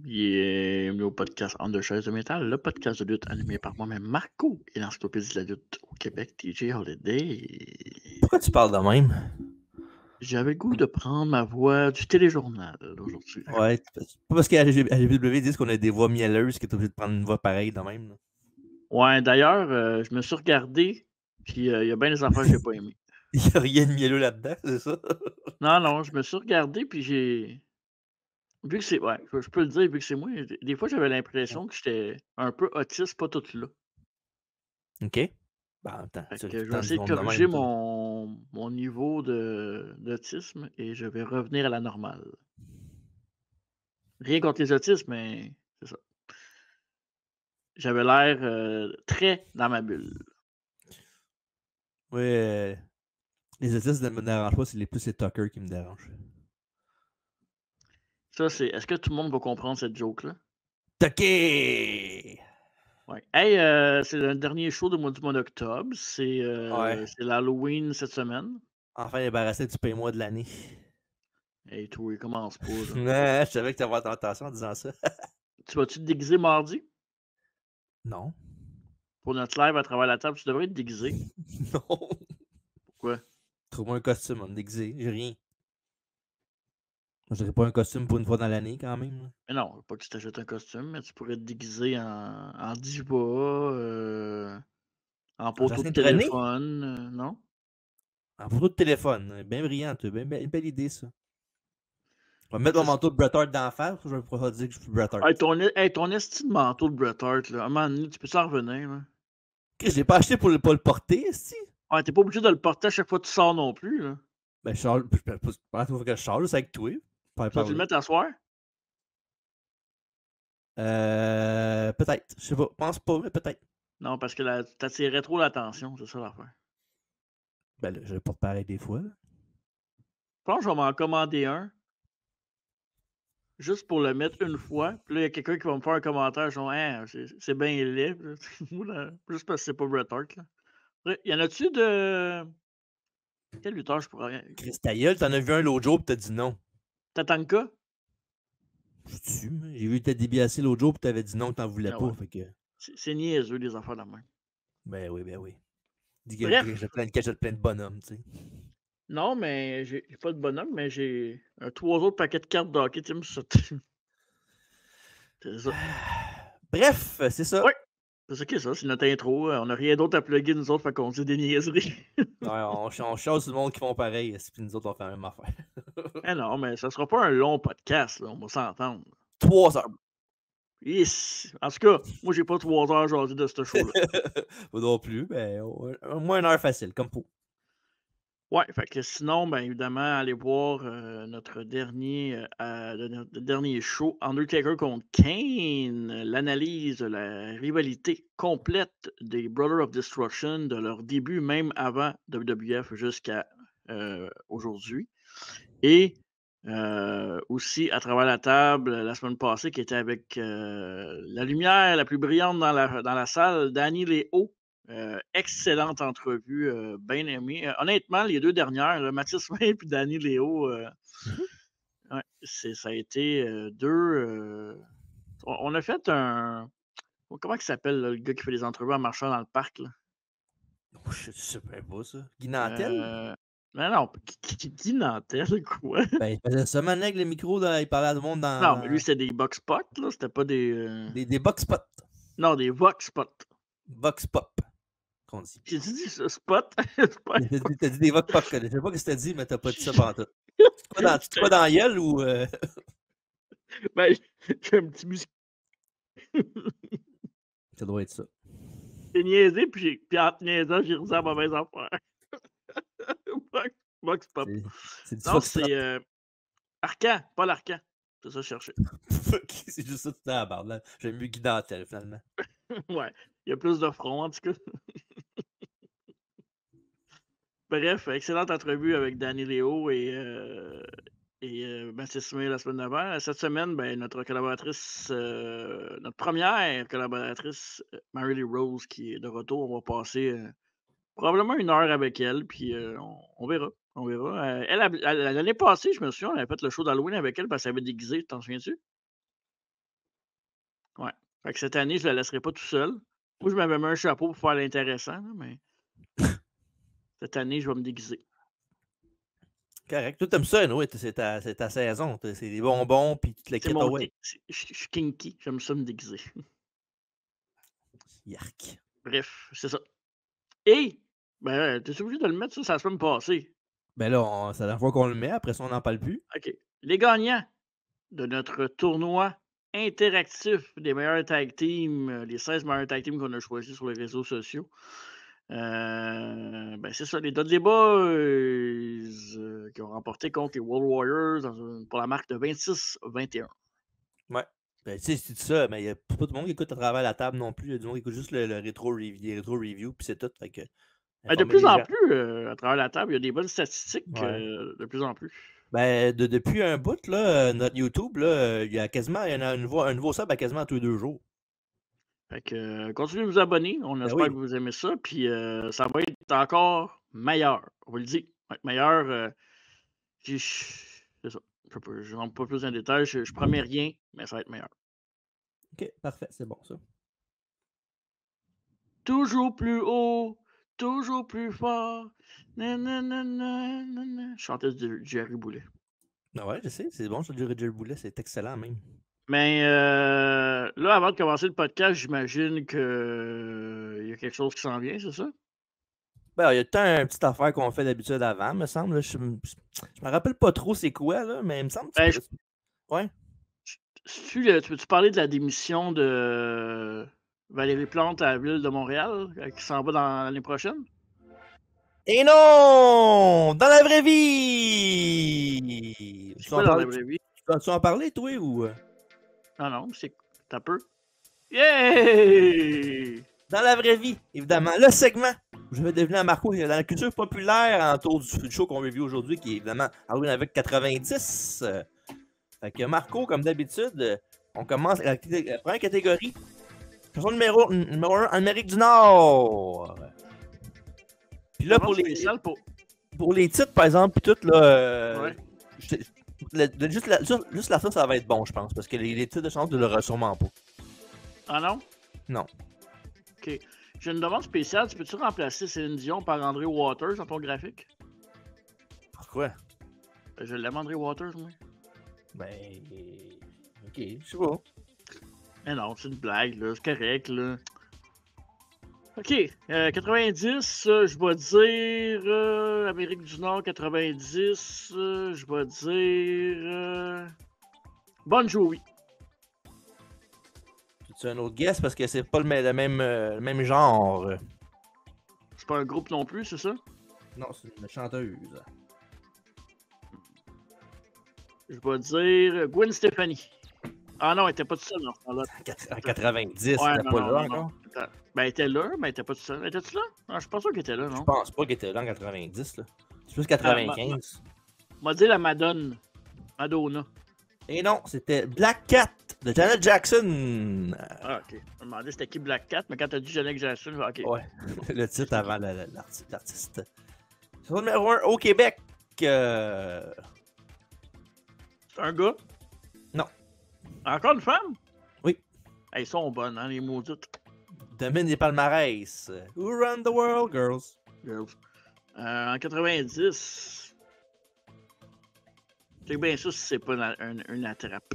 Bienvenue au podcast En deux chaises de métal, le podcast de lutte animé par moi-même, Marco, et l'encyclopédie de la lutte au Québec, TJ Holiday. Pourquoi tu parles de même? J'avais le goût de prendre ma voix du téléjournal aujourd'hui. Ouais, c'est pas parce qu'à la GW disent qu'on a des voix mielleuses que t'es obligé de prendre une voix pareille de même. Là. Ouais, d'ailleurs, je me suis regardé, puis il y a bien des affaires que j'ai pas aimées. Il n'y a rien de mielleux là-dedans, c'est ça? Non, je me suis regardé, puis j'ai. Vu que c'est. Ouais, je peux le dire, vu que c'est moi, des fois j'avais l'impression que j'étais un peu autiste, pas tout là. OK. Ben, en même temps, Fait tu que je vais tant du essayer de monde de corriger même, toi. mon niveau d'autisme et je vais revenir à la normale. Rien contre les autistes, mais c'est ça. J'avais l'air très dans ma bulle. Oui, les autistes ne me dérangent pas, c'est plus les Tucker qui me dérangent. Ça, c'est. Est-ce que tout le monde va comprendre cette joke-là? Tucker! Ouais. Hey, c'est le dernier show du mois d'octobre. Ouais. C'est l'Halloween cette semaine. Enfin débarrassé du paye-moi de l'année. Hey, toi, il commence pas, là. Ouais, je savais que tu avais tentation en disant ça. Tu vas-tu te déguiser mardi? Non. Pour notre live à travers la table, tu devrais être déguisé. Non. Pourquoi? Trouve-moi un costume, on me déguisé. J'ai rien. Je dirais pas un costume pour une fois dans l'année, quand même. Là. Mais non, pas que tu t'achètes un costume, mais tu pourrais te déguiser en diva, en poteau de Jacinthe René? téléphone, non? En photo de téléphone. Bien brillant, une belle idée, ça. Je vais mettre mon Ça, manteau de Bret Hart d'en face, je vais pouvoir dire que je suis Bret Hart. ton esti de manteau de Bret Hart, là, à un moment donné, tu peux s'en revenir, là. Je l'ai pas acheté pour pas le porter, si. Ouais, t'es pas obligé de le porter à chaque fois que tu sors non plus, là. Ben, je charge, je peux pas que je charge, c'est avec toi. Pas Tu vas-tu le parler. mettre à soir? Peut-être. Je sais pas. Pense pas, mais peut-être. Non, parce que t'attirais trop l'attention, c'est ça l'affaire. Ben là, je le porte pareil des fois. Là. Je pense que je vais m'en commander un, juste pour le mettre une fois. Puis là, il y a quelqu'un qui va me faire un commentaire, genre, hein, c'est bien laid. Moi, là, juste parce que c'est pas Bret Hart, là. Après, y en a-tu de. Quel lutteur je pourrais. Chris Tailleul, t'en as vu un l'autre jour pis t'as dit non. Tatanka? Je suis j'ai vu Ted DiBiase l'autre jour pis t'avais dit non que t'en voulais Ah ouais. pas. Fait que. C'est niaiseux, les affaires de même. Ben oui, ben oui. Dis que Bref, j'ai plein de bonhommes, tu sais. non, mais j'ai pas de bonhomme, mais j'ai trois autres paquets de cartes de hockey, tu sais, c'est ça. Bref, c'est ça. Ouais, c'est ça qui est ça, c'est notre intro. On n'a rien d'autre à plugger, nous autres, fait qu'on dit des niaiseries. Ouais, on chasse du monde qui font pareil, puis nous autres on fait la même affaire. Ah non, mais ça sera pas un long podcast, là, on va s'entendre. 3 heures. Yes. En tout cas, moi, j'ai pas 3 heures aujourd'hui de ce show-là. Pas non plus, mais au moins 1 heure facile, comme pour. Ouais, fait que sinon, ben évidemment, allez voir notre dernier show, Undertaker contre Kane, l'analyse de la rivalité complète des Brothers of Destruction, de leur début même avant WWF jusqu'à aujourd'hui. Et aussi à travers la table la semaine passée, qui était avec la lumière la plus brillante dans la salle, Danny Léo. Excellente entrevue, bien aimée. Honnêtement, les deux dernières, là, Mathis Wayne et Danny Léo, ouais, ça a été deux. On a fait un. Comment il s'appelle là, le gars qui fait les entrevues en marchant dans le parc? Là? Je sais pas ça. Guy Nantel? Euh, non, qui Nantel, quoi? Ben, il faisait ça maintenant avec le micro, là, il parlait à tout le monde Non, mais lui, c'était des box spots, là. C'était pas des. des box spots. Non, des vox spots. Vox pop, qu'on dit. J'ai dit ça, spot. T'as dit des vox pop, je sais pas ce que t'as dit, mais t'as pas dit ça pendant tout. Tu quoi dans la gueule ou. Ben, j'ai un petit muscle. Ça doit être ça. J'ai niaisé, puis en te niaisant, j'ai réussi à la mauvaise affaire. Vox pop. C'est du Non, fox c'est Arcan, pas l'Arcan. C'est ça que je cherchais. c'est juste ça, tu t'es à la barre, là. J'aime mieux Guy Nantel, finalement. Ouais, il y a plus de front, en tout cas. Bref, excellente entrevue avec Danny Léo et Baptiste May la semaine d'avant. Cette semaine, ben, notre collaboratrice, notre première collaboratrice, Mary Lee Rose, qui est de retour. On va passer probablement 1 heure avec elle, puis on verra. On verra. L'année passée, je me souviens, on avait fait le show d'Halloween avec elle parce qu'elle avait déguisé, t'en souviens-tu? Ouais. Fait que cette année, je le laisserai pas tout seul. Moi, je m'avais mis un chapeau pour faire l'intéressant, là, mais cette année, je vais me déguiser. Correct. Toi, t'aimes ça, Noé, c'est ta saison. C'est des bonbons, puis tu le C'est quittes mon away. je suis kinky, j'aime ça me déguiser. Yark. Bref, c'est ça. Et, ben, t'es obligé de le mettre, ça, c'est la semaine passée. Ben là, c'est la dernière fois qu'on le met, après ça, on n'en parle plus. OK. Les gagnants de notre tournoi interactif des meilleurs tag teams, les 16 meilleurs tag teams qu'on a choisis sur les réseaux sociaux. Ben c'est ça, les Dudley Boys qui ont remporté contre les World Warriors pour la marque de 26-21. Ouais. Ben, tu sais, c'est ça, mais il n'y a pas tout le monde qui écoute à travers la table non plus. Il y a du monde qui écoute juste le rétro review, puis c'est tout. Fait que, Ben, de informer plus les en gens. plus, à travers la table, il y a des bonnes statistiques Ouais. de plus en plus. Ben, depuis un bout, là, notre YouTube, là, il y a un nouveau sub à quasiment tous les 2 jours. Fait que continuez de vous abonner, on Ben espère oui. que vous aimez ça, puis ça va être encore meilleur, on vous le dit. Ouais, meilleur, c'est ça. Je rentre pas plus en détail, je promets rien, mais ça va être meilleur. OK, parfait, c'est bon, ça. Toujours plus haut, toujours plus fort. Nananana, nanana. Chanteuse de Jerry Boulet. Ah ouais, je sais, c'est bon, ça, du Roger Boulet, c'est excellent même. Mais là, avant de commencer le podcast, j'imagine que il y a quelque chose qui s'en vient, c'est ça? Ben, il y a tant une petite affaire qu'on fait d'habitude avant, me semble. Là, je me rappelle pas trop c'est quoi, là, mais il me semble que Ben, ouais. tu veux-tu parler de la démission de Valérie Plante à la ville de Montréal, qui s'en va dans l'année prochaine? Et non! Dans la vraie vie! C'est quoi dans la vraie vie? Tu en parler, toi, ou... Ah non, c'est. T'as peu. Yeah! Dans la vraie vie, évidemment. Le segment où je vais devenir Marco dans la culture populaire autour du show qu'on review aujourd'hui, qui est évidemment Halloween avec 90. Fait que Marco, comme d'habitude, on commence avec la première catégorie. Chanson numéro 1 en Amérique du Nord. Puis là, pour les titres, par exemple, puis tout, là... Ouais. Juste la fin, ça va être bon, je pense, parce que les titres de chansons, tu l'auras sûrement pas. Ah non? Non. OK. J'ai une demande spéciale. Tu peux-tu remplacer Céline Dion par André Waters dans ton graphique? Pourquoi? Je l'aime, André Waters, moi. Ben... OK, je sais pas. Mais non, c'est une blague, là. C'est correct, là. OK. 90, je vais dire... Amérique du Nord, 90, je vais dire... Bon Jovi. Tu as un autre guess parce que c'est pas le même genre. C'est pas un groupe non plus, c'est ça? Non, c'est une chanteuse. Je vais dire Gwen Stefani. Ah non, elle était pas toute seule dans ce temps-là. En 90, Ouais, elle était pas là encore? Attends. Ben, elle était là, mais elle était pas toute seule. Était-tu là? Non, je suis pas sûr qu'elle était là, non? Je pense pas qu'elle était là en 90. Là. C'est plus 95. On va dire la Madonna. Et non, c'était Black Cat de Janet Jackson. Ah, ok. Je me demandais c'était qui Black Cat, mais quand t'as dit Janet Jackson, ok. Ouais, le titre avant l'artiste. C'est le numéro 1 au Québec. C'est un gars? Non. Encore une femme? Oui. Elles sont bonnes, hein, les maudites. Domine des palmarès. Who run the world, girls? Girls. En 90. C'est bien ça si c'est pas une attrape.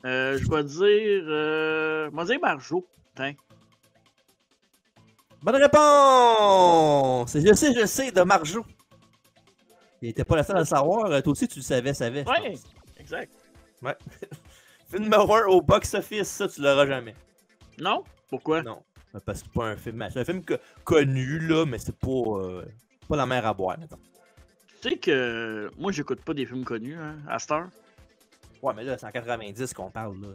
Je vais dire Marjo. Tiens. Bonne réponse! Je sais, de Marjo. Il était pas la seule à le savoir. Toi aussi, tu le savais. Ouais, exact. Ouais. Film numéro 1 au box-office, ça, tu l'auras jamais. Non? Pourquoi? Non. Parce que c'est pas un film. C'est un film connu, là, mais c'est pas la mer à boire, mettons. Tu sais que moi, j'écoute pas des films connus, hein, à cette heure. Ouais, mais là, c'est en 90 qu'on parle, là.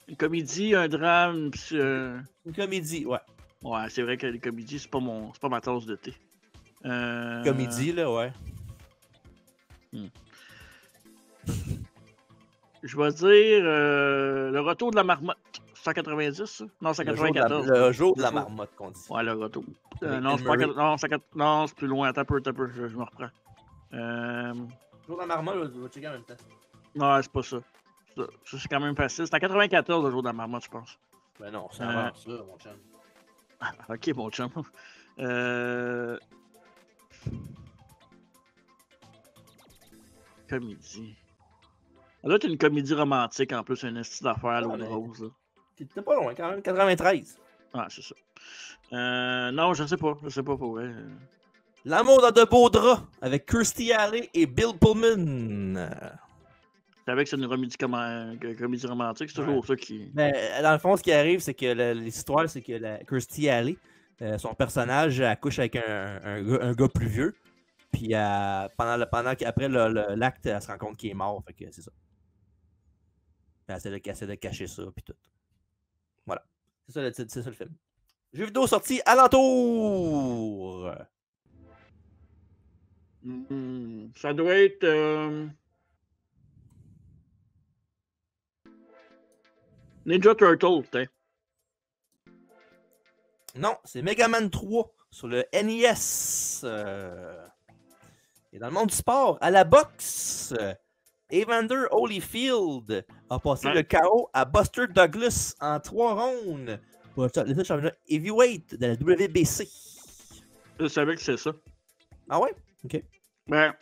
Une comédie, un drame, pis, Une comédie, ouais. Ouais, c'est vrai que les comédies, c'est pas ma tasse de thé. Comédie, là, ouais. Je vais dire Le Retour de la Marmotte. 190, ça? Non, 194. Le jour de la marmotte qu'on dit. Ouais, Le Retour. Non, c'est pas... Non, c'est plus loin. Attends un peu. Je me reprends. Le jour de la marmotte, je vais checker en même temps. Non, c'est pas ça. Ça, c'est quand même facile. C'est en 94, Le Jour de la Marmotte, je pense. Ben non, c'est avant ça, mon chum. Ok, mon chum. Comédie. Là, t'as une comédie romantique en plus, un esti d'affaires à l'eau de rose. Là. T'étais pas loin quand même, 93. Ah, c'est ça. Non, je sais pas pour vrai. L'amour dans de beaux draps avec Kirstie Alley et Bill Pullman. Je savais que c'est une comédie romantique, c'est toujours ça qui. Ben, dans le fond, ce qui arrive, c'est que l'histoire, c'est que Kirstie Alley, son personnage, elle couche avec un gars plus vieux. Puis qu'après l'acte, elle se rend compte qu'il est mort. Fait que c'est ça. Elle essaie de cacher ça, puis tout. Voilà. C'est ça le titre, c'est ça le film. Jeu vidéo sorti alentour. Ça doit être. Ninja Turtle, t'es. Non, c'est Mega Man 3 sur le NES. Et dans le monde du sport, à la boxe, Evander Holyfield a passé le KO à Buster Douglas en 3 rounds pour le championnat heavyweight de la WBC. Je savais que c'est ça. Ah ouais? Ok. Ben,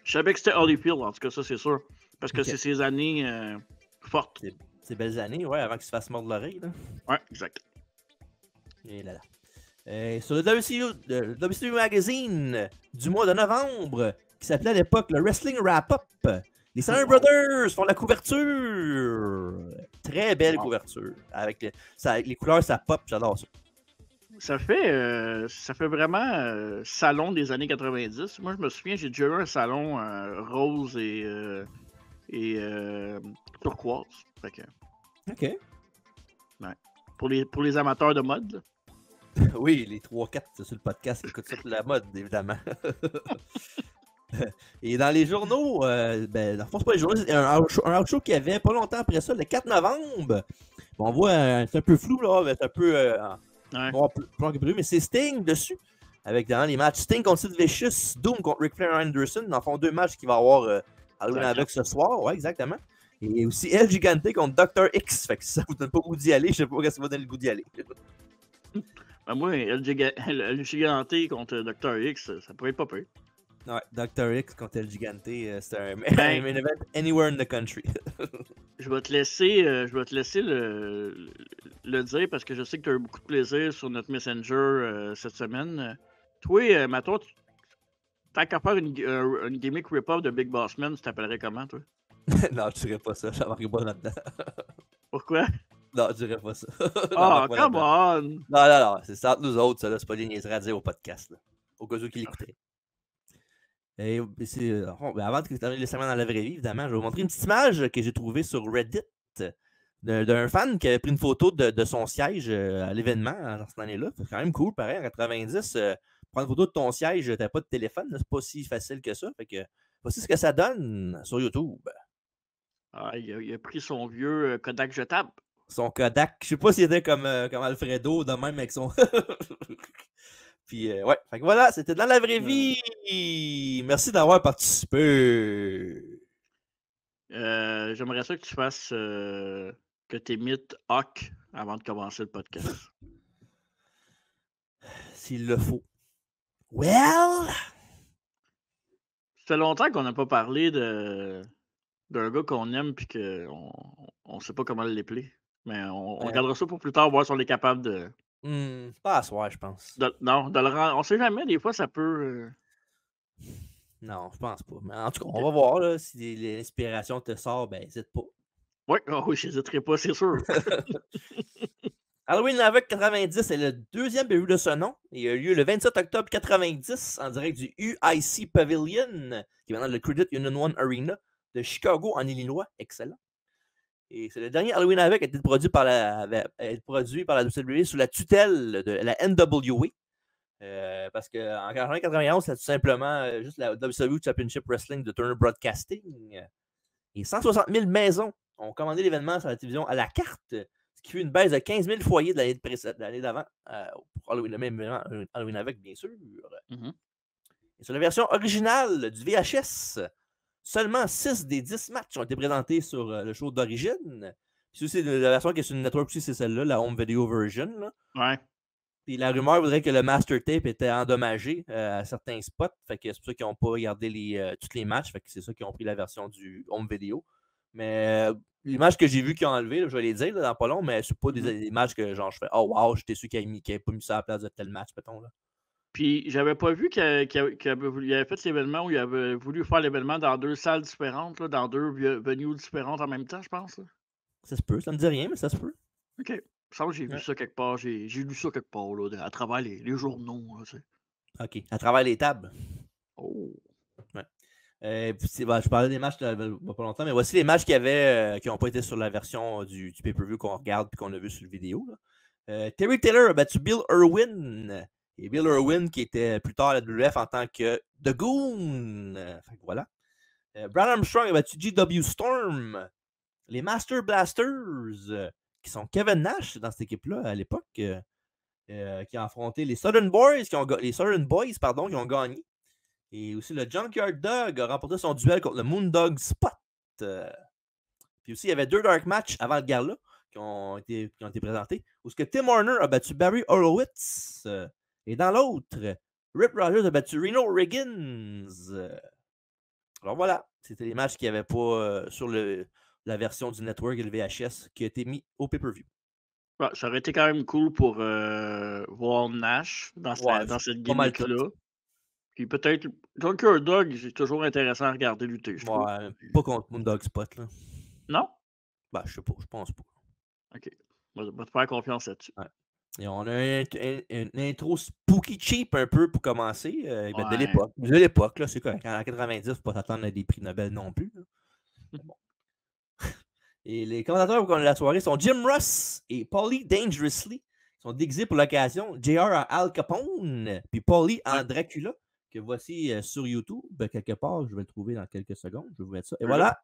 je savais que c'était Holyfield, en tout cas, ça c'est sûr. Parce que c'est ses années fortes. Ces belles années, ouais, avant qu'il se fasse mordre l'oreille. Là. Ouais, exact. Et là là. Sur le WCW Magazine du mois de novembre, qui s'appelait à l'époque le Wrestling Wrap-Up, les Steiner Brothers font la couverture. Très belle couverture. Avec les couleurs, ça pop, j'adore ça. Ça fait vraiment salon des années 90. Moi, je me souviens, j'ai déjà eu un salon rose et turquoise. Fait que, OK. ouais. Pour les amateurs de mode. Là. Oui, les 3-4 sur le podcast écoutent ça pour la mode, évidemment. Et dans les journaux, ben, dans le fond, c'est pas les journaux, c'est un outshow qu'il y avait pas longtemps après ça, le 4 novembre. Bon, on voit, c'est un peu flou, là, mais c'est un peu. Bon, plus, mais c'est Sting dessus. Avec dans les matchs Sting contre Sid Vicious, Doom contre Ric Flair et Anderson. Dans le fond, 2 matchs qu'il va avoir Halloween avec ce soir. Ouais, exactement. Et aussi El Gigante contre Dr. X. Fait que si ça vous donne pas le goût d'y aller, je sais pas qu'est-ce qui va donner le goût d'y aller. Ben moi, El Gigante contre Dr. X, ça pourrait être pas peur. Ouais, Dr. X contre El Gigante, c'est un main event anywhere in the country. Je vais te laisser le dire parce que je sais que tu as eu beaucoup de plaisir sur notre Messenger cette semaine. Toi, Mato, tant qu'à faire une gimmick rip-off de Big Boss Man, tu t'appellerais comment, toi? Non, je dirais pas ça. J'embarque pas là-dedans. Pourquoi? Non, je dirais pas ça. Ah, oh, come on! Non. C'est ça entre nous autres, ça. C'est pas des niaiseries à dire au podcast. Là. Au cas où qui l'écouteraient. Et avant de terminer le segment dans la vraie vie, évidemment, je vais vous montrer une petite image que j'ai trouvée sur Reddit d'un fan qui avait pris une photo de son siège à l'événement dans cette année-là. C'est quand même cool, pareil, en 90. Prendre une photo de ton siège, t'as pas de téléphone, c'est pas si facile que ça. Fait que voici ce que ça donne sur YouTube. Ah, il a pris son vieux Kodak jetable. Son Kodak. Je sais pas s'il était comme Alfredo, de même avec son. Puis, ouais. Fait que voilà, c'était dans la vraie vie. Merci d'avoir participé. J'aimerais ça que tu fasses que t'imites Hawk avant de commencer le podcast. S'il le faut. Well! Ça fait longtemps qu'on n'a pas parlé d'un gars qu'on aime puis qu'on sait pas comment l'épeler. Mais on regardera ça pour plus tard, voir si on est capable de. Pas à soir, je pense. On sait jamais, des fois ça peut. Non, je pense pas. Mais en tout cas, on va voir là, si l'inspiration te sort, ben n'hésite pas. Oui, j'hésiterai pas, c'est sûr. Halloween avec 90 est le deuxième début de ce nom. Il a eu lieu le 27 octobre 90 en direct du UIC Pavilion, qui est maintenant le Credit Union One Arena de Chicago en Illinois. Excellent. Et c'est le dernier Halloween avec a été produit par la WWE sous la tutelle de la NWA. Parce qu'en 1991, c'est tout simplement juste la WCW Championship Wrestling de Turner Broadcasting. Et 160 000 maisons ont commandé l'événement sur la télévision à la carte, ce qui fut une baisse de 15 000 foyers de l'année d'avant, pour Halloween, le même événement, Halloween avec, bien sûr. Mm-hmm. Et sur la version originale du VHS, seulement 6 des 10 matchs ont été présentés sur le show d'origine. Puis c'est la version qui est sur le network aussi, c'est celle-là, la home video version. Là. Ouais. Puis la rumeur voudrait que le master tape était endommagé à certains spots. Fait que c'est pour ça qu'ils n'ont pas regardé tous les matchs. Fait que c'est ça qu'ils ont pris la version du home video. Mais l'image que j'ai vu qu'ils ont enlevé, je vais les dire là, dans pas long, mais c'est pas des images que genre je fais oh wow, j'étais sûr qu'il n'avait pas mis ça à la place de tel match, mettons là. Puis j'avais pas vu qu'il avait fait l'événement où il avait voulu faire l'événement dans 2 salles différentes, là, dans 2 venues différentes en même temps, je pense. Là. Ça se peut, ça me dit rien, mais ça se peut. OK. Ça, j'ai vu ça quelque part. J'ai lu ça quelque part, là, à travers les journaux. Là, tu sais. OK. À travers les tables. Oh. Ouais. Je parlais des matchs pas longtemps, mais voici les matchs qui n'ont pas été sur la version du pay-per-view qu'on regarde et qu'on a vu sur la vidéo. Terry Taylor a battu Bill Irwin. Et Bill Irwin qui était plus tard à la WF en tant que The Goon. Voilà. Brad Armstrong a battu GW Storm. Les Master Blasters, qui sont Kevin Nash dans cette équipe-là à l'époque, qui a affronté les Southern Boys, qui ont gagné. Et aussi le Junkyard Dog a remporté son duel contre le Moondog Spot. Puis aussi, il y avait 2 dark matchs avant le gala qui ont été présentés. Où ce que Tim Horner a battu Barry Horowitz. Et dans l'autre, Rip Rogers a battu Reno Riggins. Alors voilà, c'était les matchs qu'il n'y avait pas sur la version du network et le VHS qui a été mis au pay-per-view. Ouais, ça aurait été quand même cool pour voir Nash dans cette gimmick-là. Puis peut-être Junkyard Dog, c'est toujours intéressant à regarder lutter, je trouve. Pas contre Moondog Spot, là. Non? Ben, je sais pas, je pense pas. OK. On va te faire confiance là-dessus. Ouais. Et on a une intro spooky cheap un peu pour commencer. De l'époque. De l'époque, là, c'est correct. En 90, il ne faut pas s'attendre à des prix Nobel non plus. Bon. Et les commentateurs pour la soirée sont Jim Ross et Paulie Dangerously. Ils sont déguisés pour l'occasion. JR à Al Capone, puis Paulie en Dracula, que voici sur YouTube. Quelque part, je vais le trouver dans quelques secondes. Je vais vous mettre ça. Et voilà.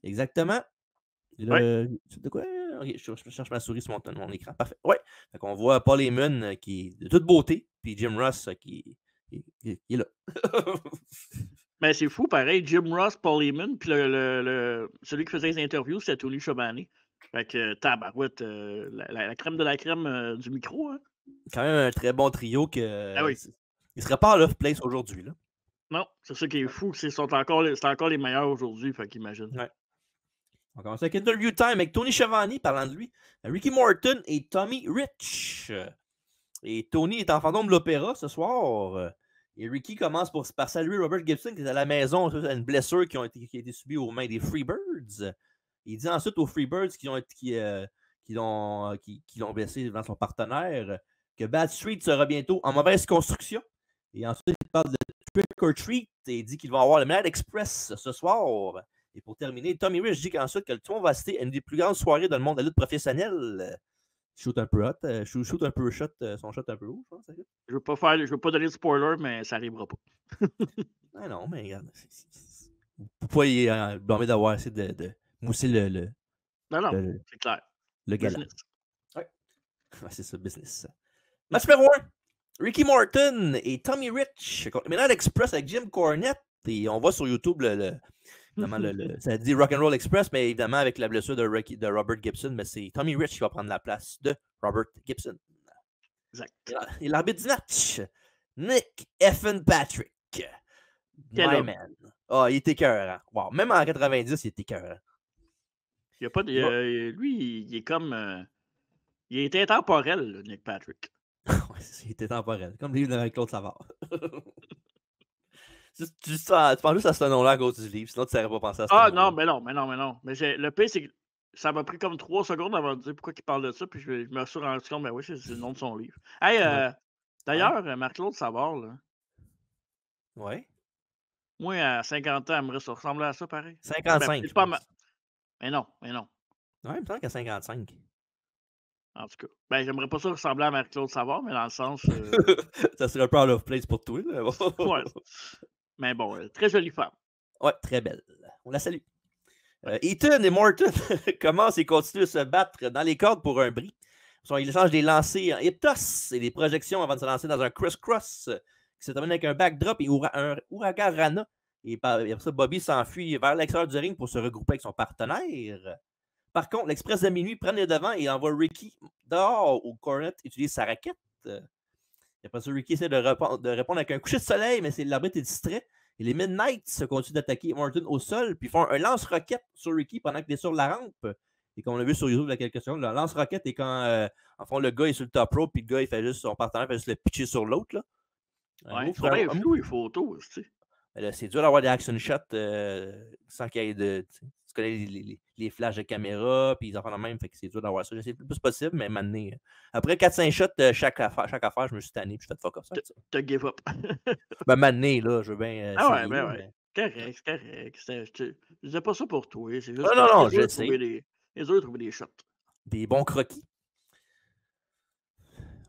Exactement. C'est de quoi? Okay, je cherche ma souris sur mon écran. Parfait. Ouais. Donc, on voit Paul Heyman qui est de toute beauté, puis Jim Ross qui est là. Mais c'est fou, pareil. Jim Ross, Paul Heyman, puis celui qui faisait les interviews, c'était Tony Schiavone. Fait que, tabarouette, la crème de la crème du micro. Hein? Quand même un très bon trio que. Ah oui. Il serait pas à Love Place aujourd'hui. Là. Non, c'est ça qui est fou. C'est encore les meilleurs aujourd'hui, fait qu'imagine. Ouais. On commence avec Interview Time avec Tony Schiavone, parlant de lui, Ricky Morton et Tommy Rich. Et Tony est en fantôme de l'opéra ce soir. Et Ricky commence par saluer Robert Gibson qui est à la maison, une blessure qui a été subie aux mains des Freebirds. Il dit ensuite aux Freebirds qui l'ont blessé devant son partenaire que Bad Street sera bientôt en mauvaise construction. Et ensuite, il parle de Trick or Treat et il dit qu'ils vont avoir le Midnight Express ce soir. Et pour terminer, Tommy Rich dit qu'ensuite que tout le monde va assister à une des plus grandes soirées dans le monde de la lutte professionnelle. Shoot un peu hot, shoot un peu shot, son shot un peu haut, je pense. Je veux pas donner de spoiler, mais ça n'arrivera pas. Ah non, mais regarde. Pourquoi il est blâmé d'avoir essayé de mousser Non, c'est clair. Le gala. Ouais. C'est ça, business. Match numéro 1. Ricky Morton et Tommy Rich contre Midnight Express avec Jim Cornette. Et on voit sur YouTube ça dit Rock'n'Roll Express, mais évidemment avec la blessure de Robert Gibson, mais c'est Tommy Rich qui va prendre la place de Robert Gibson. Exact. Et l'arbitre du match, Nick Effin Patrick. My man. Oh, il était écœurant. Wow. Même en 90, il était écœurant. Il y a pas lui, il est comme. Il est intemporel, Nick Patrick. Oui, il était temporel. Comme le livre de Claude Savard. Tu penses juste à ce nom-là à cause du livre, sinon tu ne saurais pas penser à ce nom-là. Non, mais non. Mais le pire, c'est que ça m'a pris comme 3 secondes avant de dire pourquoi il parle de ça, puis je me suis rendu compte, oui, c'est le nom de son livre. Hey, d'ailleurs, Marc-Claude Savard, là. Ouais. Moi, à 50 ans, j'aimerais ça ressembler à ça, pareil. 55. Mais non. Ouais, il me semble qu'à 55. En tout cas. J'aimerais pas ça ressembler à Marc-Claude Savard, mais dans le sens. Ça serait un peu out of place pour toi, là. Ouais. Mais bon, très jolie femme. Ouais, très belle. On la salue. Eaton et Morton commencent et continuent à se battre dans les cordes pour un bris. Ils échangent des lancers en Iptos et des projections avant de se lancer dans un criss-cross qui se termine avec un backdrop et un Uraga Rana. Et après ça, Bobby s'enfuit vers l'extérieur du ring pour se regrouper avec son partenaire. Par contre, l'Express de minuit prend les devants et envoie Ricky dehors où Cornette utilise sa raquette. Et après ça, Ricky essaie de répondre avec un coucher de soleil, mais l'arbitre est distrait. Et les Midnights continuent d'attaquer Morton au sol, puis font un lance-roquette sur Ricky pendant qu'il est sur la rampe. Et comme on l'a vu sur YouTube il y a quelques secondes, le lance-roquette est quand, en fond, le gars est sur le top rope, puis le gars, il fait juste, son partenaire fait juste le pitcher sur l'autre. Là. Ouais, ils sont bien flous, les photos, tu sais. C'est dur d'avoir des action shots sans qu'il y ait de. Tu connais les flashs de caméra, puis ils en font la même, fait que c'est dur d'avoir ça. J'essaie le plus possible, mais maintenant. Après 4-5 shots, chaque affaire, je me suis tanné, puis je fais de fuck off ça. T'as give up. Ben maintenant, là, je veux bien. Ah ouais, essayer, ben ouais. mais... Correct, c'est correct. Je disais pas ça pour toi, c'est juste non, que je sais. les autres trouver des shots. Des bons croquis.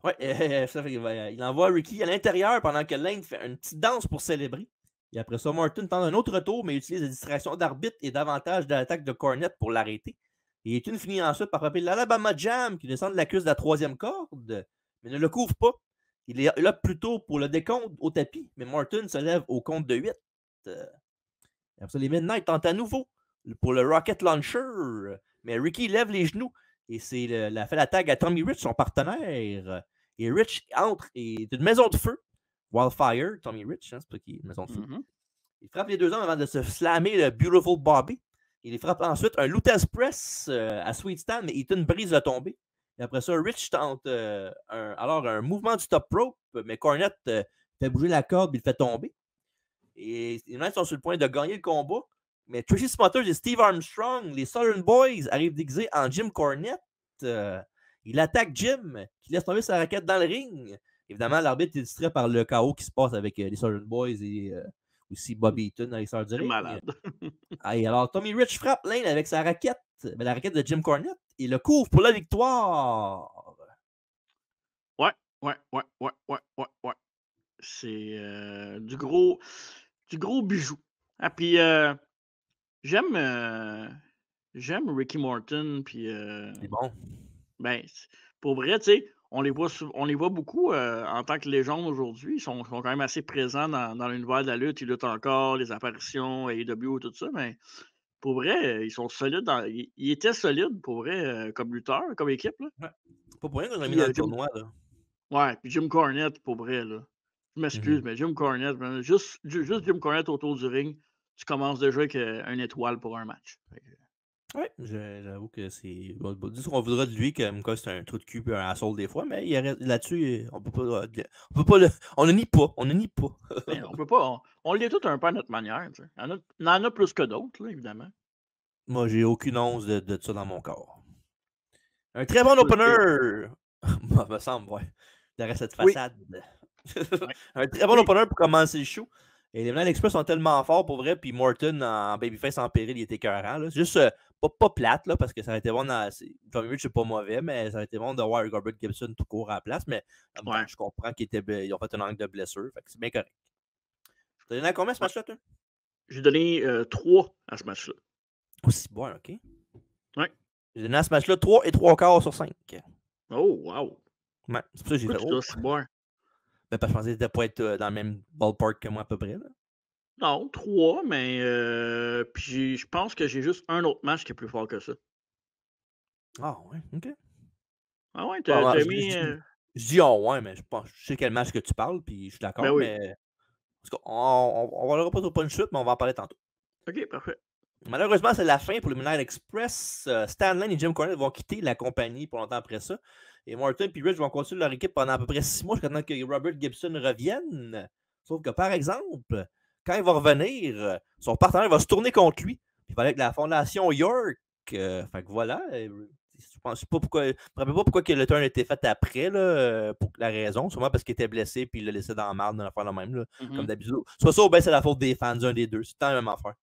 Ouais, ça fait, il envoie Ricky à l'intérieur pendant que Lane fait une petite danse pour célébrer. Et après ça, Morton tente un autre tour, mais utilise la distraction d'arbitre et davantage de l'attaque de Cornette pour l'arrêter. Et Ethan finit ensuite par frapper l'Alabama Jam qui descend de la cuisse de la troisième corde, mais ne le couvre pas. Il est là plutôt pour le décompte au tapis, mais Morton se lève au compte de 8. Après ça, les Midnight tentent à nouveau pour le Rocket Launcher, mais Ricky lève les genoux et c'est fait la tag à Tommy Rich, son partenaire. Et Rich entre et est une maison de feu. Wildfire, Tommy Rich, hein, c'est pas qui est une maison de feu. Il frappe les deux hommes avant de se slammer le Beautiful Bobby. Il frappe ensuite un Lutez Press à Sweet Stand, mais Ethan brise le tombé. Et après ça, Rich tente un mouvement du top rope, mais Cornette fait bouger la corde et il le fait tomber. Et les Knights sont sur le point de gagner le combat. Mais Tracy Smothers et Steve Armstrong, les Southern Boys, arrivent déguisés en Jim Cornette. Il attaque Jim, qui laisse tomber sa raquette dans le ring. Évidemment, l'arbitre est distrait par le chaos qui se passe avec les Southern Boys et aussi Bobby Eaton dans les Sœurs du ring. Malade. Et alors, Tommy Rich frappe Lane avec sa raquette, la raquette de Jim Cornette, et le couvre pour la victoire. Ouais. C'est du gros bijou. Ah, puis j'aime Ricky Morton, puis c'est bon. Ben, pour vrai, tu sais, on les voit beaucoup en tant que légende aujourd'hui. Ils sont quand même assez présents dans l'univers de la lutte. Ils luttent encore, les apparitions, AEW, tout ça, mais pour vrai, ils sont solides. Ils étaient solides, pour vrai, comme lutteurs, comme équipe. Là. Ouais. Pas pour rien qu'on l'a mis Puis dans le tournoi. Là. ouais, puis Jim Cornette, pour vrai, là. Je m'excuse, mais Jim Cornette, man, juste Jim Cornette autour du ring, tu commences déjà avec une étoile pour un match. Oui, j'avoue que c'est. Disons qu'on voudra de lui comme quoi c'est un trou de cul et un assault des fois, mais là-dessus, on peut pas. On ne nie pas. On ne nie pas. Mais on peut pas. On l'est tout un peu à notre manière. Tu sais. Il y en a plus que d'autres, là, évidemment. Moi, j'ai aucune once de ça dans mon corps. Un très bon opener! Moi, me semble, ouais. Derrière cette façade. Ouais. Un très bon opener pour commencer le show. Et les Midnight Express sont tellement forts pour vrai, puis Morton en babyface en péril, il était écœurant. Là. Juste pas plate, là, parce que ça aurait été bon dans. Tommy Rich, c'est pas mauvais, mais ça aurait été bon de voir Robert Gibson tout court à la place. Mais je comprends qu'ils ont fait un angle de blessure. Fait que c'est bien correct. Tu as donné à combien ce match-là, toi? J'ai donné 3 à ce match-là. Aussi bon, ok. Ouais. J'ai donné à ce match-là 3 et 3 quarts sur 5. Oh, wow. Ouais, c'est pour ça que j'ai fait. C'est bon. Ben, parce que je pensais que tu pas être dans le même ballpark que moi à peu près. Là. Non, 3, mais puis je pense que j'ai juste un autre match qui est plus fort que ça. Ah ouais, ok. Ah ouais, t'as mis. Je dis oh ouais, mais je sais quel match que tu parles, puis je suis d'accord, Ben oui. mais. On ne parlera pas trop une chute, mais on va en parler tantôt. Ok, parfait. Malheureusement, c'est la fin pour le Midnight Express. Stan Lane et Jim Cornette vont quitter la compagnie pour longtemps après ça. Et Morton et Rich vont continuer leur équipe pendant à peu près 6 mois jusqu'à temps que Robert Gibson revienne. Sauf que, par exemple, quand il va revenir, son partenaire va se tourner contre lui. Il va aller avec la fondation York. Fait que voilà. Je pense pas pourquoi. Je ne me rappelle pas pourquoi le turn a été fait après, là, pour la raison. Sûrement parce qu'il était blessé et il l'a laissé dans la marde, dans l'affaire la même. Là, comme d'habitude. Soit ça ou bien c'est la faute des fans, un des deux. C'est tout le temps la même affaire.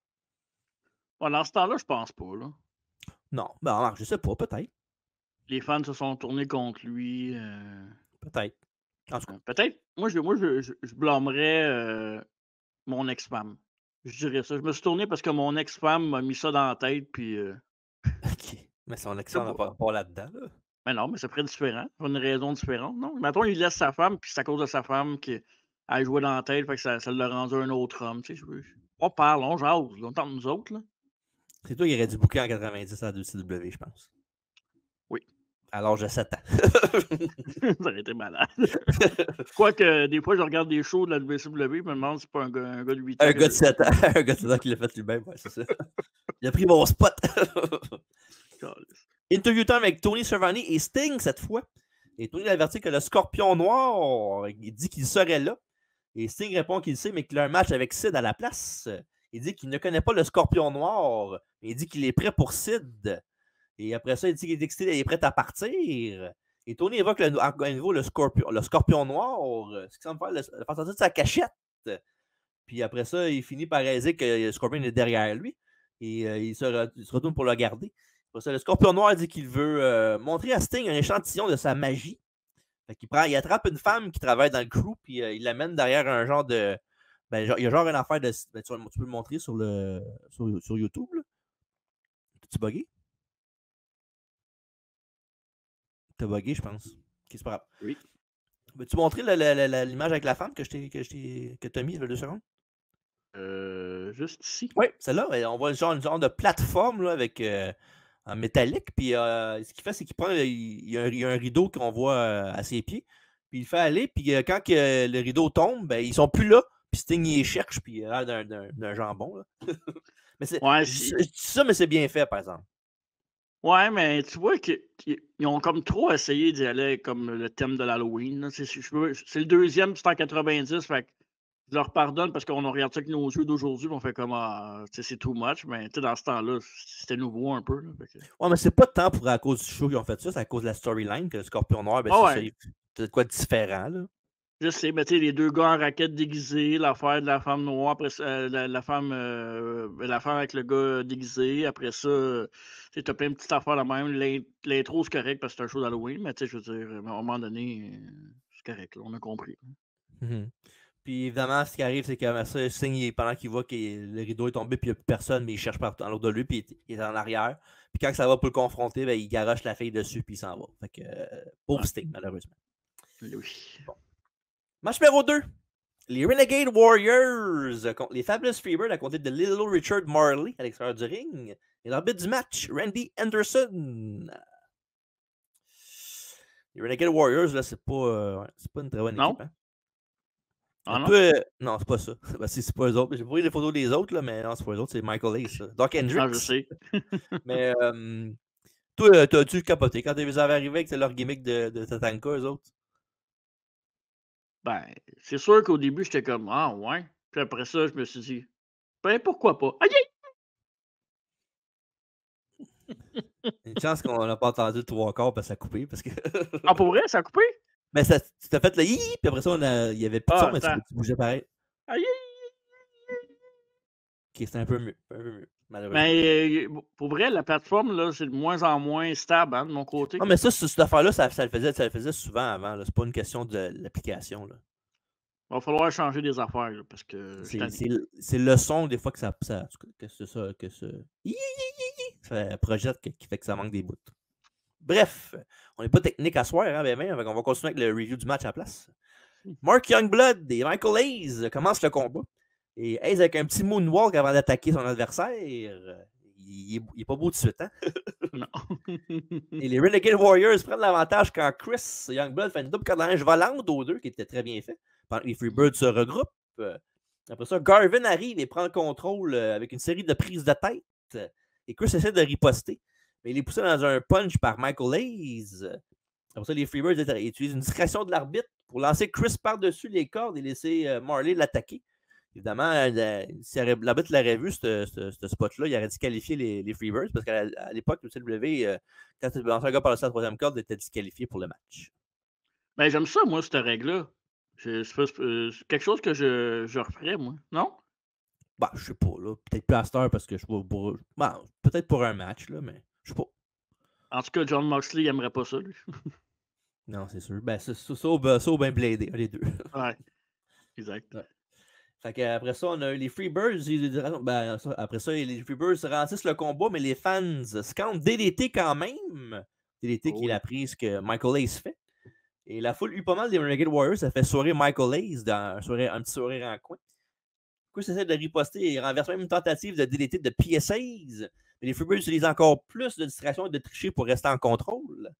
Ouais, dans ce temps-là, je pense pas. Là. Non, ben, je sais pas, peut-être. Les fans se sont tournés contre lui. Peut-être. En tout cas. Peut-être. Moi, je blâmerais mon ex-femme. Je dirais ça. Je me suis tourné parce que mon ex-femme m'a mis ça dans la tête, puis. OK. Mais son ex-femme n'a pas rapport là-dedans, là. Mais non, mais c'est très différent. Pour une raison différente, non? Mettons, il laisse sa femme, puis c'est à cause de sa femme qu'elle joué dans la tête, fait que ça l'a rendu un autre homme. Tu sais, on parle, on jase, on tente nous autres, là. C'est toi qui aurais dû booker en 90 à la WCW, je pense. Oui. Alors, j'ai 7 ans. Ça aurait été malade. Quoique, des fois, je regarde des shows de la WCW, je me demande si c'est pas un gars de 8 ans. Un gars de 7 ans. Un gars de 7 ans qui l'a fait lui-même, ouais, c'est ça. Il a pris mon spot. Interview time avec Tony Schiavone et Sting cette fois. Et Tony avertit que le Scorpion Noir, il dit qu'il serait là. Et Sting répond qu'il sait, mais qu'il a un match avec Sid à la place. Il dit qu'il ne connaît pas le Scorpion Noir. Mais il dit qu'il est prêt pour Sid. Et après ça, il dit qu'il est excité, il est prêt à partir. Et Tony évoque à nouveau le Scorpion Noir, ce qui semble faire sortir de sa cachette. Puis après ça, il finit par réaliser que le Scorpion est derrière lui. Et il se retourne pour le garder. Après ça, le Scorpion Noir dit qu'il veut montrer à Sting un échantillon de sa magie. Fait il attrape une femme qui travaille dans le crew, puis il l'amène derrière un genre de. Ben, il y a genre une affaire de. Ben, tu peux le montrer sur YouTube. Là. T'as-tu bugué? T'as bugué, je pense. Ok, c'est pas grave. Oui. Veux-tu montrer l'image avec la femme que t'as mis il y a 2 secondes? Juste ici. Oui, celle-là. On voit une genre de plateforme là, avec en métallique. Puis ce qu'il fait, c'est qu'il prend. Il y a un rideau qu'on voit à ses pieds. Puis il fait aller. Puis quand le rideau tombe, ben, ils sont plus là. Puis Sting il les cherche. Puis il a l'air d'un jambon. Là. Mais c'est ça, mais c'est bien fait, par exemple. Ouais, mais tu vois qu'ils ont comme trop essayé d'y aller comme le thème de l'Halloween. C'est le deuxième, c'est en 90. Fait que je leur pardonne parce qu'on regarde ça avec nos yeux d'aujourd'hui, on fait comme c'est too much, mais dans ce temps-là, c'était nouveau un peu. Là, Ouais, mais c'est pas tant à cause du show qu'ils ont fait ça, c'est à cause de la storyline que le Scorpion Noir, ben, c'est de quoi de différent. Là. Je sais, mais tu sais, les deux gars en raquette déguisés, l'affaire de la femme noire, après la femme avec le gars déguisé, après ça, tu as plein de petites affaires là même. L'intro, c'est correct parce que c'est un show d'Halloween, mais tu sais, je veux dire, à un moment donné, c'est correct, là, on a compris. Mm-hmm. Puis évidemment, ce qui arrive, c'est que ça, Sting, pendant qu'il voit que le rideau est tombé, puis il n'y a plus personne, mais il cherche partout en l'autre de lui, puis il est en arrière. Puis quand ça va pour le confronter, ben, il garoche la fille dessus, puis il s'en va. Fait que, pauvre Sting, malheureusement. Oui. Bon. Match numéro 2. Les Renegade Warriors contre les Fabulous Freebirds à compter de Little Richard Marley à l'extérieur du ring. Et l'arbitre du match, Randy Anderson. Les Renegade Warriors, là, c'est pas une très bonne équipe. Hein? Non, c'est pas ça. Ben, c'est pas eux autres. J'ai pas vu les photos des autres, là, mais non, c'est pas eux autres. C'est Michael Ace. Doc Hendricks. Ah, je sais. Mais toi, t'as-tu capoté quand tu les avais arrivés avec leur gimmick de Tatanka, eux autres? Ben, c'est sûr qu'au début, j'étais comme ah ouais. Puis après ça, je me suis dit ben pourquoi pas. Aïe! Une chance qu'on n'a pas entendu le 3/4 parce que ça a coupé. Parce que... Ah, pour vrai, ça a coupé? Mais ça, tu t'as fait le hi, puis après ça, il y avait plus de son, mais tu bougeais pareil. Aïe! Ok, c'était un peu mieux. Malheureusement. Mais pour vrai, la plateforme, là, c'est de moins en moins stable hein, de mon côté. Non, mais ça, cette affaire-là, ça le faisait souvent avant. C'est pas une question de l'application. Là. Il va falloir changer des affaires là, parce que. C'est le son, des fois, que ça projette qui fait que ça manque des bouts. Bref, on n'est pas technique à soir, hein, ben, on va continuer avec le review du match à la place. Mark Youngblood et Michael Hayes commencent le combat. Et Hayes avec un petit moonwalk avant d'attaquer son adversaire. Il n'est pas beau de suite, hein? Non. Et les Renegade Warriors prennent l'avantage quand Chris Youngblood fait une double corde de linge volante aux deux, qui était très bien fait. Pendant que les Freebirds se regroupent. Après ça, Garvin arrive et prend le contrôle avec une série de prises de tête. Et Chris essaie de riposter. Mais il est poussé dans un punch par Michael Hayes. Après ça, les Freebirds utilisent une discrétion de l'arbitre pour lancer Chris par-dessus les cordes et laisser Marley l'attaquer. Évidemment, si l'arbitre l'aurait vu, ce spot-là, il aurait disqualifié les Freebirds parce qu'à l'époque, le CW, quand tu lançais un gars par-dessus la troisième corde, il était disqualifié pour le match. Ben, j'aime ça, moi, cette règle-là. C'est quelque chose que je referais, moi. Non? Ben, je sais pas, là. Peut-être plus à cette heure parce que je vois peut-être pour un match, là, mais je sais pas. En tout cas, John Moxley, il aimerait pas ça, lui. Non, c'est sûr. Ben, ça ou bien bladé, les deux. Ouais. Exact. Ouais. Fait qu'après ça, on a eu les Freebirds. Après ça, les Freebirds ralentissent le combat, mais les fans scandent DDT quand même. DDT qui est la prise que Michael Hayes fait. Et la foule eut pas mal des Renegade Warriors. Ça fait soirée Michael Hayes dans un petit sourire en coin. Chris essaie de riposter et renverse même une tentative de DDT de PSAs. Mais les Freebirds utilisent encore plus de distraction et de tricher pour rester en contrôle.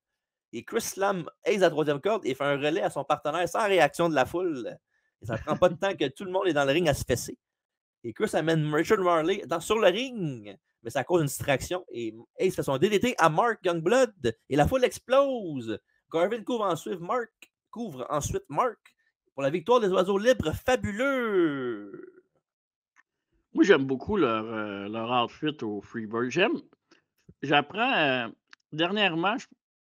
Et Chris slam ace à la troisième corde et fait un relais à son partenaire sans réaction de la foule. Et ça prend pas de temps que tout le monde est dans le ring à se fesser. Et Chris amène Richard Marley sur le ring, mais ça cause une distraction. Et Ace fait son DDT à Mark Youngblood et la foule explose. Garvin couvre ensuite Mark pour la victoire des oiseaux libres fabuleux. Moi, j'aime beaucoup leur outfit au Freebird. J'apprends dernièrement,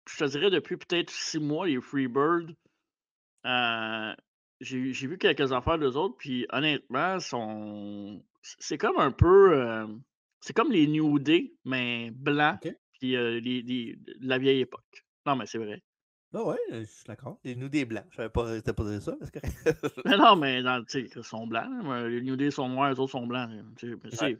je te dirais depuis peut-être 6 mois, les Freebird. J'ai vu quelques affaires d'eux autres, puis honnêtement, c'est comme un peu. C'est comme les New Day, mais blancs, OK. puis de la vieille époque. Non, mais c'est vrai. Ah ouais, je suis d'accord. Et nous des blancs. Je savais pas que pas dire ça, mais c'est correct. Mais non, mais tu sais, ils sont blancs. Mais les New Day sont noirs, les autres sont blancs. Ouais.